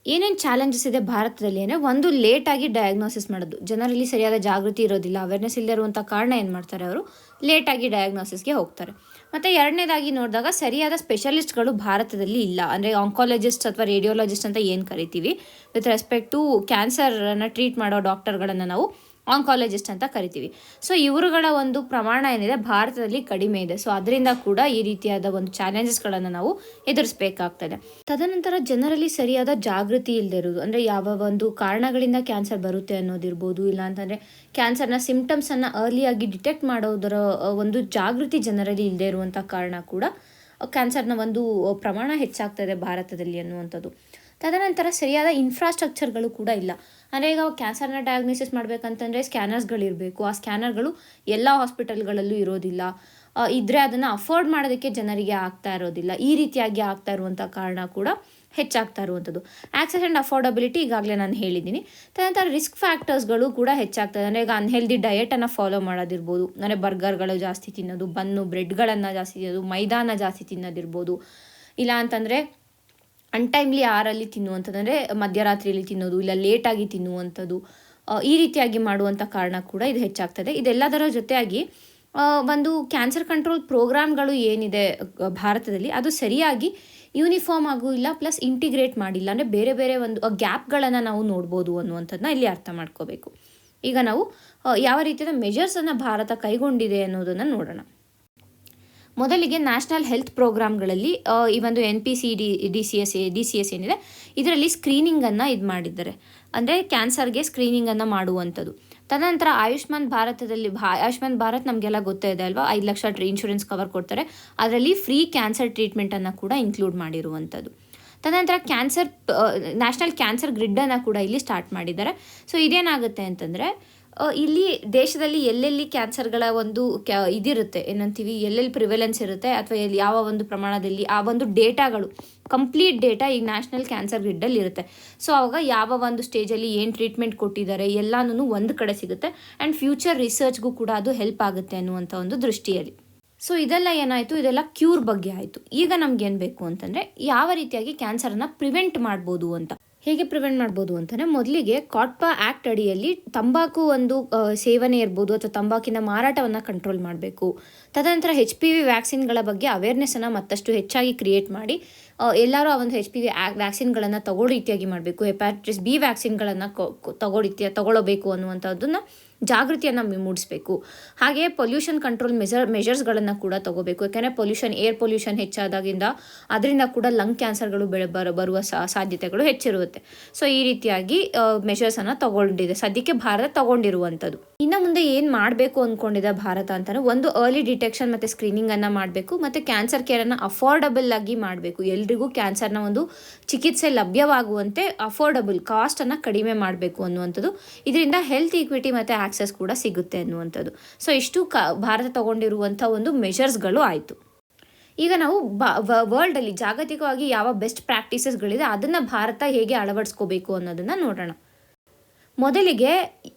ಏನೇನು ಚಾಲೆಂಜಸ್ ಇದೆ ಭಾರತದಲ್ಲಿ ಅಂದರೆ, ಒಂದು ಲೇಟಾಗಿ ಡಯಾಗ್ನೋಸಿಸ್ ಮಾಡೋದು, ಜನರಲ್ಲಿ ಸರಿಯಾದ ಜಾಗೃತಿ ಇರೋದಿಲ್ಲ, ಅವೇರ್ನೆಸ್ ಇಲ್ಲದೆ ಇರುವಂಥ ಕಾರಣ ಏನು ಮಾಡ್ತಾರೆ, ಅವರು ಲೇಟಾಗಿ ಡಯಾಗ್ನೋಸಿಸ್ಗೆ ಹೋಗ್ತಾರೆ. ಮತ್ತು ಎರಡನೇದಾಗಿ ನೋಡಿದಾಗ ಸರಿಯಾದ ಸ್ಪೆಷಲಿಸ್ಟ್ಗಳು ಭಾರತದಲ್ಲಿ ಇಲ್ಲ. ಅಂದರೆ ಆಂಕಾಲಜಿಸ್ಟ್ ಅಥವಾ ರೇಡಿಯೋಲಜಿಸ್ಟ್ ಅಂತ ಏನು ಕರಿತೀವಿ, ವಿತ್ ರೆಸ್ಪೆಕ್ಟ್ ಟು ಕ್ಯಾನ್ಸರನ್ನು ಟ್ರೀಟ್ ಮಾಡೋ ಡಾಕ್ಟರ್ಗಳನ್ನು ನಾವು ಆಂಕಾಲಜಿಸ್ಟ್ ಅಂತ ಕರಿತೀವಿ. ಸೊ ಇವರುಗಳ ಒಂದು ಪ್ರಮಾಣ ಏನಿದೆ ಭಾರತದಲ್ಲಿ ಕಡಿಮೆ ಇದೆ. ಸೊ ಅದರಿಂದ ಕೂಡ ಈ ರೀತಿಯಾದ ಒಂದು ಚಾಲೆಂಜಸ್ಗಳನ್ನು ನಾವು ಎದುರಿಸಬೇಕಾಗ್ತದೆ. ತದನಂತರ ಜನರಲ್ಲಿ ಸರಿಯಾದ ಜಾಗೃತಿ ಇಲ್ಲದೆ ಇರೋದು, ಅಂದರೆ ಯಾವ ಒಂದು ಕಾರಣಗಳಿಂದ ಕ್ಯಾನ್ಸರ್ ಬರುತ್ತೆ ಅನ್ನೋದಿರ್ಬೋದು, ಇಲ್ಲ ಅಂತಂದರೆ ಕ್ಯಾನ್ಸರ್ನ ಸಿಂಪ್ಟಮ್ಸನ್ನು ಅರ್ಲಿಯಾಗಿ ಡಿಟೆಕ್ಟ್ ಮಾಡೋದರ ಒಂದು ಜಾಗೃತಿ ಜನರಲ್ಲಿ ಇಲ್ಲದೆ ಇರುವಂಥ ಕಾರಣ ಕೂಡ ಕ್ಯಾನ್ಸರ್ನ ಒಂದು ಪ್ರಮಾಣ ಹೆಚ್ಚಾಗ್ತದೆ ಭಾರತದಲ್ಲಿ ಅನ್ನುವಂಥದ್ದು. ತದನಂತರ ಸರಿಯಾದ ಇನ್ಫ್ರಾಸ್ಟ್ರಕ್ಚರ್ಗಳು ಕೂಡ ಇಲ್ಲ. ಅಂದರೆ ಈಗ ಕ್ಯಾನ್ಸರ್ನ ಡಯಾಗ್ನೋಸಿಸ್ ಮಾಡಬೇಕಂತಂದರೆ ಸ್ಕ್ಯಾನರ್ಸ್ಗಳಿರಬೇಕು, ಆ ಸ್ಕ್ಯಾನರ್ಗಳು ಎಲ್ಲ ಹಾಸ್ಪಿಟಲ್ಗಳಲ್ಲೂ ಇರೋದಿಲ್ಲ, ಇದ್ದರೆ ಅದನ್ನು ಅಫೋರ್ಡ್ ಮಾಡೋದಕ್ಕೆ ಜನರಿಗೆ ಆಗ್ತಾ ಇರೋದಿಲ್ಲ. ಈ ರೀತಿಯಾಗಿ ಆಗ್ತಾ ಇರುವಂಥ ಕಾರಣ ಕೂಡ ಹೆಚ್ಚಾಗ್ತಾ ಇರುವಂಥದ್ದು. ಆಕ್ಸೆಸ್ ಆ್ಯಂಡ್ ಅಫೋರ್ಡಬಿಲಿಟಿ ಈಗಾಗಲೇ ನಾನು ಹೇಳಿದ್ದೀನಿ. ತದನಂತರ ರಿಸ್ಕ್ ಫ್ಯಾಕ್ಟರ್ಸ್ಗಳು ಕೂಡ ಹೆಚ್ಚಾಗ್ತದೆ. ಅಂದರೆ ಈಗ ಅನ್ಹೆಲ್ದಿ ಡಯಟನ್ನು ಫಾಲೋ ಮಾಡೋದಿರ್ಬೋದು, ಅಂದರೆ ಬರ್ಗರ್ಗಳು ಜಾಸ್ತಿ ತಿನ್ನೋದು, ಬನ್ನು ಬ್ರೆಡ್ಗಳನ್ನು ಜಾಸ್ತಿ ತಿನ್ನೋದು, ಮೈದಾನ ಜಾಸ್ತಿ ತಿನ್ನೋದಿರ್ಬೋದು, ಇಲ್ಲ ಅಂತಂದರೆ ಅನ್ಟೈಮ್ಲಿ ಆರಲ್ಲಿ ತಿನ್ನುವಂಥದ್ದು, ಅಂದರೆ ಮಧ್ಯರಾತ್ರಿಯಲ್ಲಿ ತಿನ್ನೋದು, ಇಲ್ಲ ಲೇಟಾಗಿ ತಿನ್ನುವಂಥದ್ದು, ಈ ರೀತಿಯಾಗಿ ಮಾಡುವಂಥ ಕಾರಣ ಕೂಡ ಇದು ಹೆಚ್ಚಾಗ್ತದೆ. ಇದೆಲ್ಲದರ ಜೊತೆಯಾಗಿ ಒಂದು ಕ್ಯಾನ್ಸರ್ ಕಂಟ್ರೋಲ್ ಪ್ರೋಗ್ರಾಮ್ಗಳು ಏನಿದೆ ಭಾರತದಲ್ಲಿ, ಅದು ಸರಿಯಾಗಿ ಯೂನಿಫಾರ್ಮ್ ಆಗೂ ಇಲ್ಲ, ಪ್ಲಸ್ ಇಂಟಿಗ್ರೇಟ್ ಮಾಡಿಲ್ಲ. ಅಂದರೆ ಬೇರೆ ಬೇರೆ ಒಂದು ಗ್ಯಾಪ್ಗಳನ್ನು ನಾವು ನೋಡ್ಬೋದು ಅನ್ನುವಂಥದ್ದನ್ನ ಇಲ್ಲಿ ಅರ್ಥ ಮಾಡ್ಕೋಬೇಕು. ಈಗ ನಾವು ಯಾವ ರೀತಿಯಾದ ಮೆಜರ್ಸನ್ನು ಭಾರತ ಕೈಗೊಂಡಿದೆ ಅನ್ನೋದನ್ನು ನೋಡೋಣ. ಮೊದಲಿಗೆ ನ್ಯಾಷನಲ್ ಹೆಲ್ತ್ ಪ್ರೋಗ್ರಾಮ್ಗಳಲ್ಲಿ ಈ ಒಂದು NPC-DCS ಏನಿದೆ, ಇದರಲ್ಲಿ ಸ್ಕ್ರೀನಿಂಗನ್ನು ಇದು ಮಾಡಿದ್ದಾರೆ. ಅಂದರೆ ಕ್ಯಾನ್ಸರ್ಗೆ ಸ್ಕ್ರೀನಿಂಗನ್ನು ಮಾಡುವಂಥದ್ದು. ತದನಂತರ ಆಯುಷ್ಮಾನ್ ಭಾರತ್ ನಮಗೆಲ್ಲ ಗೊತ್ತೇ ಇದೆ ಅಲ್ವಾ, 5 ಲಕ್ಷ ಇನ್ಶೂರೆನ್ಸ್ ಕವರ್ ಕೊಡ್ತಾರೆ, ಅದರಲ್ಲಿ ಫ್ರೀ ಕ್ಯಾನ್ಸರ್ ಟ್ರೀಟ್ಮೆಂಟನ್ನು ಕೂಡ ಇನ್ಕ್ಲೂಡ್ ಮಾಡಿರುವಂಥದ್ದು. ತದನಂತರ ನ್ಯಾಷನಲ್ ಕ್ಯಾನ್ಸರ್ ಗ್ರಿಡ್ಡನ್ನು ಕೂಡ ಇಲ್ಲಿ ಸ್ಟಾರ್ಟ್ ಮಾಡಿದ್ದಾರೆ. ಸೊ ಇದೇನಾಗುತ್ತೆ ಅಂತಂದರೆ, ಇಲ್ಲಿ ದೇಶದಲ್ಲಿ ಎಲ್ಲೆಲ್ಲಿ ಕ್ಯಾನ್ಸರ್ಗಳ ಒಂದು ಇದಿರುತ್ತೆ, ಏನಂತೀವಿ, ಎಲ್ಲೆಲ್ಲಿ ಪ್ರಿವೆಲೆನ್ಸ್ ಇರುತ್ತೆ ಅಥವಾ ಯಾವ ಒಂದು ಪ್ರಮಾಣದಲ್ಲಿ ಆ ಒಂದು ಡೇಟಾಗಳು, ಕಂಪ್ಲೀಟ್ ಡೇಟಾ ಈಗ ನ್ಯಾಷನಲ್ ಕ್ಯಾನ್ಸರ್ ಗ್ರಿಡ್ಡಲ್ಲಿ ಇರುತ್ತೆ. ಸೊ ಆವಾಗ ಯಾವ ಒಂದು ಸ್ಟೇಜಲ್ಲಿ ಏನು ಟ್ರೀಟ್ಮೆಂಟ್ ಕೊಟ್ಟಿದ್ದಾರೆ ಎಲ್ಲನೂ ಒಂದು ಕಡೆ ಸಿಗುತ್ತೆ. ಆ್ಯಂಡ್ ಫ್ಯೂಚರ್ ರಿಸರ್ಚ್ಗೂ ಕೂಡ ಅದು ಹೆಲ್ಪ್ ಆಗುತ್ತೆ ಅನ್ನುವಂಥ ಒಂದು ದೃಷ್ಟಿಯಲ್ಲಿ. ಸೊ ಇದೆಲ್ಲ ಏನಾಯಿತು, ಇದೆಲ್ಲ ಕ್ಯೂರ್ ಬಗ್ಗೆ ಆಯಿತು. ಈಗ ನಮ್ಗೇನು ಬೇಕು ಅಂತಂದರೆ, ಯಾವ ರೀತಿಯಾಗಿ ಕ್ಯಾನ್ಸರನ್ನು ಪ್ರಿವೆಂಟ್ ಮಾಡ್ಬೋದು ಅಂತ. ಹೇಗೆ ಪ್ರಿವೆಂಟ್ ಮಾಡ್ಬೋದು ಅಂತಂದರೆ, ಮೊದಲಿಗೆ ಕಾಟ್ಪಾ ಆ್ಯಕ್ಟ್ ಅಡಿಯಲ್ಲಿ ತಂಬಾಕು ಒಂದು ಸೇವನೆ ಇರ್ಬೋದು ಅಥವಾ ತಂಬಾಕಿನ ಮಾರಾಟವನ್ನು ಕಂಟ್ರೋಲ್ ಮಾಡಬೇಕು. ತದನಂತರ HPV ವ್ಯಾಕ್ಸಿನ್ಗಳ ಬಗ್ಗೆ ಅವೇರ್ನೆಸ್ಸನ್ನು ಮತ್ತಷ್ಟು ಹೆಚ್ಚಾಗಿ ಕ್ರಿಯೇಟ್ ಮಾಡಿ ಎಲ್ಲರೂ ಆ ಒಂದು HPV ವ್ಯಾಕ್ಸಿನ್ಗಳನ್ನು ತಗೊಳ್ಳೋ ರೀತಿಯಾಗಿ ಮಾಡಬೇಕು. ಹೆಪಾಟಿಟಿಸ್ B ವ್ಯಾಕ್ಸಿನ್ಗಳನ್ನು ತಗೊಳ್ಳಬೇಕು ಅನ್ನುವಂಥದ್ದನ್ನು ಜಾಗೃತಿಯನ್ನು ಮೂಡಿಸಬೇಕು. ಹಾಗೆಯೇ ಪೊಲ್ಯೂಷನ್ ಕಂಟ್ರೋಲ್ ಮೆಜರ್ಸ್ಗಳನ್ನು ಕೂಡ ತಗೋಬೇಕು. ಯಾಕೆಂದರೆ ಏರ್ ಪೊಲ್ಯೂಷನ್ ಹೆಚ್ಚಾದಾಗಿಂದ ಅದರಿಂದ ಕೂಡ ಲಂಗ್ ಕ್ಯಾನ್ಸರ್ಗಳು ಬರುವ ಸಾಧ್ಯತೆಗಳು ಹೆಚ್ಚಿರುತ್ತೆ. ಸೊ ಈ ರೀತಿಯಾಗಿ ಮೆಷರ್ಸನ್ನು ತಗೊಂಡಿದೆ ಸದ್ಯಕ್ಕೆ ಭಾರತ ತಗೊಂಡಿರುವಂಥದ್ದು. ಇನ್ನು ಮುಂದೆ ಏನು ಮಾಡಬೇಕು ಅಂದ್ಕೊಂಡಿದೆ ಭಾರತ ಅಂತಂದರೆ, ಒಂದು ಅರ್ಲಿ ಡಿಟೆಕ್ಷನ್ ಮತ್ತು ಸ್ಕ್ರೀನಿಂಗನ್ನು ಮಾಡಬೇಕು, ಮತ್ತು ಕ್ಯಾನ್ಸರ್ ಕೇರನ್ನು ಅಫೋರ್ಡಬಲ್ ಆಗಿ ಮಾಡಬೇಕು. ಎಲ್ರಿಗೂ ಕ್ಯಾನ್ಸರ್ನ ಒಂದು ಚಿಕಿತ್ಸೆ ಲಭ್ಯವಾಗುವಂತೆ ಅಫೋರ್ಡಬಲ್ ಕಾಸ್ಟನ್ನು ಕಡಿಮೆ ಮಾಡಬೇಕು ಅನ್ನುವಂಥದ್ದು. ಇದರಿಂದ ಹೆಲ್ತ್ ಈಕ್ವಿಟಿ ಮತ್ತು ಆಕ್ಸೆಸ್ ಕೂಡ ಸಿಗುತ್ತೆ ಅನ್ನುವಂಥದ್ದು. ಸೊ ಇಷ್ಟು ಭಾರತ ತಗೊಂಡಿರುವಂಥ ಒಂದು ಮೆಷರ್ಸ್ಗಳು ಆಯಿತು. ಈಗ ನಾವು ವರ್ಲ್ಡಲ್ಲಿ ಜಾಗತಿಕವಾಗಿ ಯಾವ ಬೆಸ್ಟ್ ಪ್ರಾಕ್ಟೀಸಸ್ಗಳಿದೆ ಅದನ್ನು ಭಾರತ ಹೇಗೆ ಅಳವಡಿಸ್ಕೋಬೇಕು ಅನ್ನೋದನ್ನು ನೋಡೋಣ. ಮೊದಲಿಗೆ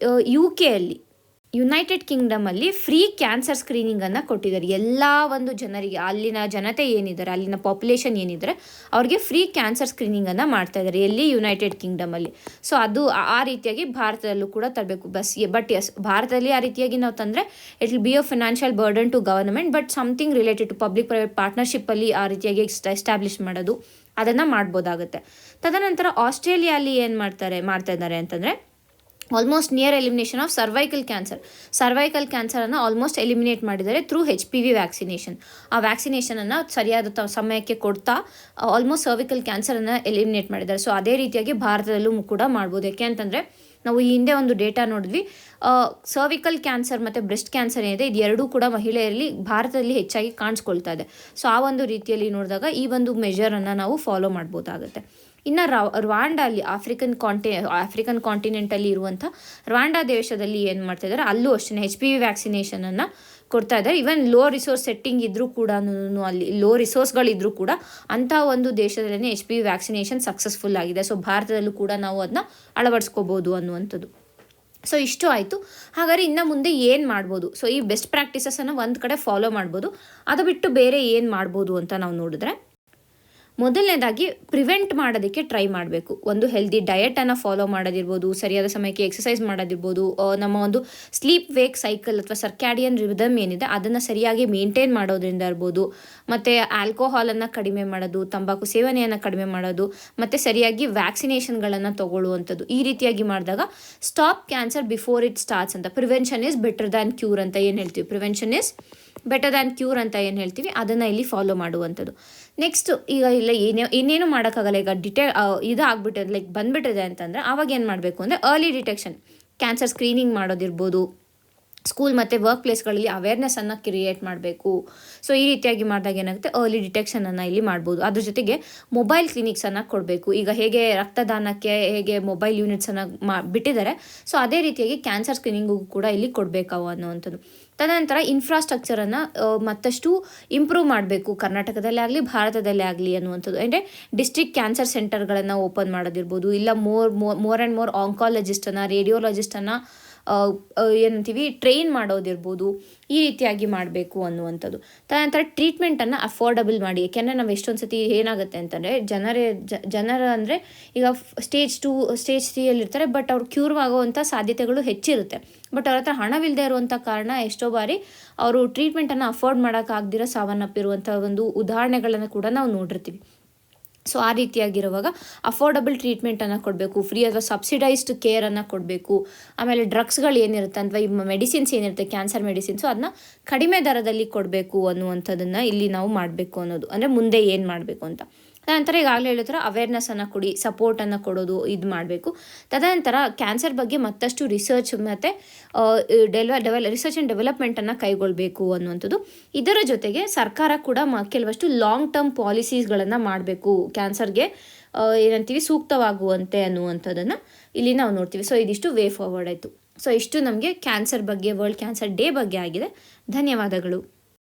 UK ಯುನೈಟೆಡ್ ಕಿಂಗ್ಡಮಲ್ಲಿ ಫ್ರೀ ಕ್ಯಾನ್ಸರ್ ಸ್ಕ್ರೀನಿಂಗನ್ನು ಕೊಟ್ಟಿದ್ದಾರೆ. ಎಲ್ಲ ಒಂದು ಜನರಿಗೆ, ಅಲ್ಲಿನ ಜನತೆ ಏನಿದ್ದಾರೆ, ಅಲ್ಲಿನ ಪಾಪ್ಯುಲೇಷನ್ ಏನಿದ್ದಾರೆ, ಅವ್ರಿಗೆ ಫ್ರೀ ಕ್ಯಾನ್ಸರ್ ಸ್ಕ್ರೀನಿಂಗನ್ನು ಮಾಡ್ತಾ ಇದ್ದಾರೆ. ಎಲ್ಲಿ? ಯುನೈಟೆಡ್ ಕಿಂಗ್ಡಮಲ್ಲಿ. ಸೊ ಅದು ಆ ರೀತಿಯಾಗಿ ಭಾರತದಲ್ಲೂ ಕೂಡ ತರಬೇಕು. ಬಟ್ ಭಾರತದಲ್ಲಿ ಆ ರೀತಿಯಾಗಿ ನಾವು ತಂದರೆ it will be a financial burden to government, but something related to public private ಪಾರ್ಟ್ನರ್ಶಿಪ್ಪಲ್ಲಿ ಆ ರೀತಿಯಾಗಿ ಎಸ್ಟಾಬ್ಲಿಷ್ ಮಾಡೋದು, ಅದನ್ನು ಮಾಡ್ಬೋದಾಗುತ್ತೆ. ತದನಂತರ ಆಸ್ಟ್ರೇಲಿಯಲ್ಲಿ ಏನು ಮಾಡ್ತಾ ಇದ್ದಾರೆ ಅಂತಂದರೆ, almost near elimination of cervical ಕ್ಯಾನ್ಸರನ್ನು ಆಲ್ಮೋಸ್ಟ್ ಎಲಿಮಿನೇಟ್ ಮಾಡಿದ್ದಾರೆ ಥ್ರೂ HPV ವ್ಯಾಕ್ಸಿನೇಷನ್. ಆ ವ್ಯಾಕ್ಸಿನೇಷನನ್ನು ಸರಿಯಾದ ಸಮಯಕ್ಕೆ ಕೊಡ್ತಾ ಆಲ್ಮೋಸ್ಟ್ ಸರ್ವಿಕಲ್ ಕ್ಯಾನ್ಸರನ್ನು ಎಲಿಮಿನೇಟ್ ಮಾಡಿದ್ದಾರೆ. ಸೊ ಅದೇ ರೀತಿಯಾಗಿ ಭಾರತದಲ್ಲೂ ಕೂಡ ಮಾಡ್ಬೋದು. ಯಾಕೆ ಅಂತಂದರೆ ನಾವು ಈ ಹಿಂದೆ ಒಂದು ಡೇಟಾ ನೋಡಿದ್ವಿ, ಸರ್ವಿಕಲ್ ಕ್ಯಾನ್ಸರ್ ಮತ್ತು ಬ್ರೆಸ್ಟ್ ಕ್ಯಾನ್ಸರ್ ಏನಿದೆ ಇದು ಎರಡೂ ಕೂಡ ಮಹಿಳೆಯರಲ್ಲಿ ಭಾರತದಲ್ಲಿ ಹೆಚ್ಚಾಗಿ ಕಾಣಿಸ್ಕೊಳ್ತಾ ಇದೆ. ಸೊ ಆ ಒಂದು ರೀತಿಯಲ್ಲಿ ನೋಡಿದಾಗ ಈ ಒಂದು ಮೆಷರನ್ನು ನಾವು ಫಾಲೋ ಮಾಡ್ಬೋದಾಗುತ್ತೆ. ಇನ್ನು ರ್ವಾಂಡಲ್ಲಿ ಆಫ್ರಿಕನ್ ಕಾಂಟಿನೆಂಟಲ್ಲಿ ಇರುವಂಥ ರ್ವಾಂಡಾ ದೇಶದಲ್ಲಿ ಏನು ಮಾಡ್ತಾ ಇದ್ದಾರೆ, ಅಲ್ಲೂ ಅಷ್ಟೇ HPV ವ್ಯಾಕ್ಸಿನೇಷನನ್ನು ಕೊಡ್ತಾ ಇದ್ದಾರೆ. ಈವನ್ ಲೋ ರಿಸೋರ್ಸ್ ಸೆಟ್ಟಿಂಗ್ ಇದ್ದರೂ ಕೂಡ, ಅಲ್ಲಿ ಲೋ ರಿಸೋರ್ಸ್ಗಳಿದ್ರೂ ಕೂಡ ಅಂಥ ಒಂದು ದೇಶದಲ್ಲೇ HPV ವ್ಯಾಕ್ಸಿನೇಷನ್ ಸಕ್ಸಸ್ಫುಲ್ ಆಗಿದೆ. ಸೊ ಭಾರತದಲ್ಲೂ ಕೂಡ ನಾವು ಅದನ್ನ ಅಳವಡಿಸ್ಕೋಬೋದು ಅನ್ನುವಂಥದ್ದು. ಸೊ ಇಷ್ಟು ಆಯಿತು. ಹಾಗಾದರೆ ಇನ್ನು ಮುಂದೆ ಏನು ಮಾಡ್ಬೋದು? ಸೊ ಈ ಬೆಸ್ಟ್ ಪ್ರಾಕ್ಟೀಸಸನ್ನು ಒಂದು ಕಡೆ ಫಾಲೋ ಮಾಡ್ಬೋದು. ಅದು ಬಿಟ್ಟು ಬೇರೆ ಏನು ಮಾಡ್ಬೋದು ಅಂತ ನಾವು ನೋಡಿದ್ರೆ, ಮೊದಲನೇದಾಗಿ ಪ್ರಿವೆಂಟ್ ಮಾಡೋದಕ್ಕೆ ಟ್ರೈ ಮಾಡಬೇಕು. ಒಂದು ಹೆಲ್ದಿ ಡಯಟನ್ನು ಫಾಲೋ ಮಾಡೋದಿರ್ಬೋದು, ಸರಿಯಾದ ಸಮಯಕ್ಕೆ ಎಕ್ಸಸೈಸ್ ಮಾಡೋದಿರ್ಬೋದು, ನಮ್ಮ ಒಂದು ಸ್ಲೀಪ್ ವೇಕ್ ಸೈಕಲ್ ಅಥವಾ ಸರ್ಕ್ಯಾಡಿಯನ್ ರಿದಮ್ ಏನಿದೆ ಅದನ್ನು ಸರಿಯಾಗಿ ಮೇಂಟೈನ್ ಮಾಡೋದ್ರಿಂದ ಇರ್ಬೋದು. ಮತ್ತು ಆಲ್ಕೋಹಾಲನ್ನು ಕಡಿಮೆ ಮಾಡೋದು, ತಂಬಾಕು ಸೇವನೆಯನ್ನು ಕಡಿಮೆ ಮಾಡೋದು, ಮತ್ತು ಸರಿಯಾಗಿ ವ್ಯಾಕ್ಸಿನೇಷನ್ಗಳನ್ನು ತಗೊಳ್ಳುವಂಥದ್ದು. ಈ ರೀತಿಯಾಗಿ ಮಾಡಿದಾಗ stop cancer before it starts ಅಂತ, prevention is better than cure ಅಂತ ಏನು ಹೇಳ್ತೀವಿ, ಅದನ್ನು ಇಲ್ಲಿ ಫಾಲೋ ಮಾಡುವಂಥದ್ದು. ನೆಕ್ಸ್ಟ್ ಈಗ ಇಲ್ಲ ಇನ್ನೇನು ಮಾಡೋಕ್ಕಾಗಲ್ಲ, ಈಗ ಇದು ಆಗ್ಬಿಟ್ಟಿದೆ, ಲೈಕ್ ಬಂದುಬಿಟ್ಟಿದೆ ಅಂತಂದರೆ ಆವಾಗ ಏನು ಮಾಡಬೇಕು ಅಂದರೆ ಅರ್ಲಿ ಡಿಟೆಕ್ಷನ್, ಕ್ಯಾನ್ಸರ್ ಸ್ಕ್ರೀನಿಂಗ್ ಮಾಡೋದಿರ್ಬೋದು, ಸ್ಕೂಲ್ ಮತ್ತು ವರ್ಕ್ ಪ್ಲೇಸ್ಗಳಲ್ಲಿ ಅವೇರ್ನೆಸ್ಸನ್ನು ಕ್ರಿಯೇಟ್ ಮಾಡಬೇಕು. ಸೊ ಈ ರೀತಿಯಾಗಿ ಮಾಡಿದಾಗ ಏನಾಗುತ್ತೆ, ಅರ್ಲಿ ಡಿಟೆಕ್ಷನನ್ನು ಇಲ್ಲಿ ಮಾಡ್ಬೋದು. ಅದ್ರ ಜೊತೆಗೆ ಮೊಬೈಲ್ ಕ್ಲಿನಿಕ್ಸನ್ನು ಕೊಡಬೇಕು. ಈಗ ಹೇಗೆ ರಕ್ತದಾನಕ್ಕೆ ಹೇಗೆ ಮೊಬೈಲ್ ಯೂನಿಟ್ಸನ್ನು ಬಿಟ್ಟಿದ್ದಾರೆ, ಸೊ ಅದೇ ರೀತಿಯಾಗಿ ಕ್ಯಾನ್ಸರ್ ಸ್ಕ್ರೀನಿಂಗು ಕೂಡ ಇಲ್ಲಿ ಕೊಡಬೇಕು ಅನ್ನೋವಂಥದ್ದು. ತದನಂತರ ಇನ್ಫ್ರಾಸ್ಟ್ರಕ್ಚರನ್ನು ಮತ್ತಷ್ಟು ಇಂಪ್ರೂವ್ ಮಾಡಬೇಕು, ಕರ್ನಾಟಕದಲ್ಲೇ ಆಗಲಿ ಭಾರತದಲ್ಲೇ ಆಗಲಿ ಅನ್ನುವಂಥದ್ದು. ಅಂದರೆ ಡಿಸ್ಟ್ರಿಕ್ಟ್ ಕ್ಯಾನ್ಸರ್ ಸೆಂಟರ್ಗಳನ್ನು ಓಪನ್ ಮಾಡೋದಿರ್ಬೋದು, ಇಲ್ಲ ಮೋರ್ ಆ್ಯಂಡ್ ಮೋರ್ ಆಂಕಾಲಜಿಸ್ಟನ್ನು, ರೇಡಿಯೋಲಜಿಸ್ಟನ್ನು ಏನಂತೀವಿ ಟ್ರೈನ್ ಮಾಡೋದಿರ್ಬೋದು. ಈ ರೀತಿಯಾಗಿ ಮಾಡಬೇಕು ಅನ್ನುವಂಥದ್ದು. ತದನಂತರ ಟ್ರೀಟ್ಮೆಂಟನ್ನು ಅಫೋರ್ಡಬಲ್ ಮಾಡಿ. ಯಾಕೆಂದರೆ ನಾವು ಎಷ್ಟೊಂದು ಸತಿ ಏನಾಗುತ್ತೆ ಅಂತಂದರೆ ಜನರ ಅಂದರೆ ಈಗ ಸ್ಟೇಜ್ 2 ಸ್ಟೇಜ್ 3 ಇರ್ತಾರೆ, ಬಟ್ ಅವ್ರು ಕ್ಯೂರ್ ಆಗುವಂಥ ಸಾಧ್ಯತೆಗಳು ಹೆಚ್ಚಿರುತ್ತೆ. ಬಟ್ ಅವ್ರ ಹತ್ರ ಹಣವಿಲ್ಲದೆ ಇರುವಂಥ ಕಾರಣ ಎಷ್ಟೋ ಬಾರಿ ಅವರು ಟ್ರೀಟ್ಮೆಂಟನ್ನು ಅಫೋರ್ಡ್ ಮಾಡೋಕ್ಕಾಗ್ದಿರೋ ಸಾವನ್ನಪ್ಪಿರುವಂಥ ಒಂದು ಉದಾಹರಣೆಗಳನ್ನು ಕೂಡ ನಾವು ನೋಡಿರ್ತೀವಿ. ಸೊ ಆ ರೀತಿಯಾಗಿರುವಾಗ ಅಫೋರ್ಡಬಲ್ ಟ್ರೀಟ್ಮೆಂಟನ್ನು ಕೊಡಬೇಕು, ಫ್ರೀ ಅಥವಾ ಸಬ್ಸಿಡೈಸ್ಡ್ ಕೇರನ್ನು ಕೊಡಬೇಕು. ಆಮೇಲೆ ಡ್ರಗ್ಸ್ಗಳು ಏನಿರುತ್ತೆ ಅಥವಾ ಈ ಮೆಡಿಸಿನ್ಸ್ ಏನಿರುತ್ತೆ, ಕ್ಯಾನ್ಸರ್ ಮೆಡಿಸಿನ್ಸು, ಅದನ್ನ ಕಡಿಮೆ ದರದಲ್ಲಿ ಕೊಡಬೇಕು ಅನ್ನುವಂಥದ್ದನ್ನು ಇಲ್ಲಿ ನಾವು ಮಾಡಬೇಕು ಅನ್ನೋದು. ಅಂದರೆ ಮುಂದೆ ಏನು ಮಾಡಬೇಕು ಅಂತ. ತದನಂತರ ಈಗಾಗಲೇ ಹೇಳೋ ಥರ ಅವೇರ್ನೆಸ್ಸನ್ನು ಕೊಡಿ, ಸಪೋರ್ಟನ್ನು ಕೊಡೋದು, ಇದು ಮಾಡಬೇಕು. ತದನಂತರ ಕ್ಯಾನ್ಸರ್ ಬಗ್ಗೆ ಮತ್ತಷ್ಟು ರಿಸರ್ಚ್ ಮತ್ತು ರಿಸರ್ಚ್ ಆ್ಯಂಡ್ ಡೆವಲಪ್ಮೆಂಟನ್ನು ಕೈಗೊಳ್ಳಬೇಕು ಅನ್ನುವಂಥದ್ದು. ಇದರ ಜೊತೆಗೆ ಸರ್ಕಾರ ಕೂಡ ಕೆಲವಷ್ಟು ಲಾಂಗ್ ಟರ್ಮ್ ಪಾಲಿಸೀಸ್ಗಳನ್ನು ಮಾಡಬೇಕು, ಕ್ಯಾನ್ಸರ್ಗೆ ಏನಂತೀವಿ ಸೂಕ್ತವಾಗುವಂತೆ ಅನ್ನುವಂಥದ್ದನ್ನು ಇಲ್ಲಿ ನಾವು ನೋಡ್ತೀವಿ. ಸೊ ಇದಿಷ್ಟು ವೇ ಫಾರ್ವರ್ಡ್ ಆಯಿತು. ಸೊ ಇಷ್ಟು ನಮಗೆ ಕ್ಯಾನ್ಸರ್ ಬಗ್ಗೆ, ವರ್ಲ್ಡ್ ಕ್ಯಾನ್ಸರ್ ಡೇ ಬಗ್ಗೆ ಆಗಿದೆ. ಧನ್ಯವಾದಗಳು.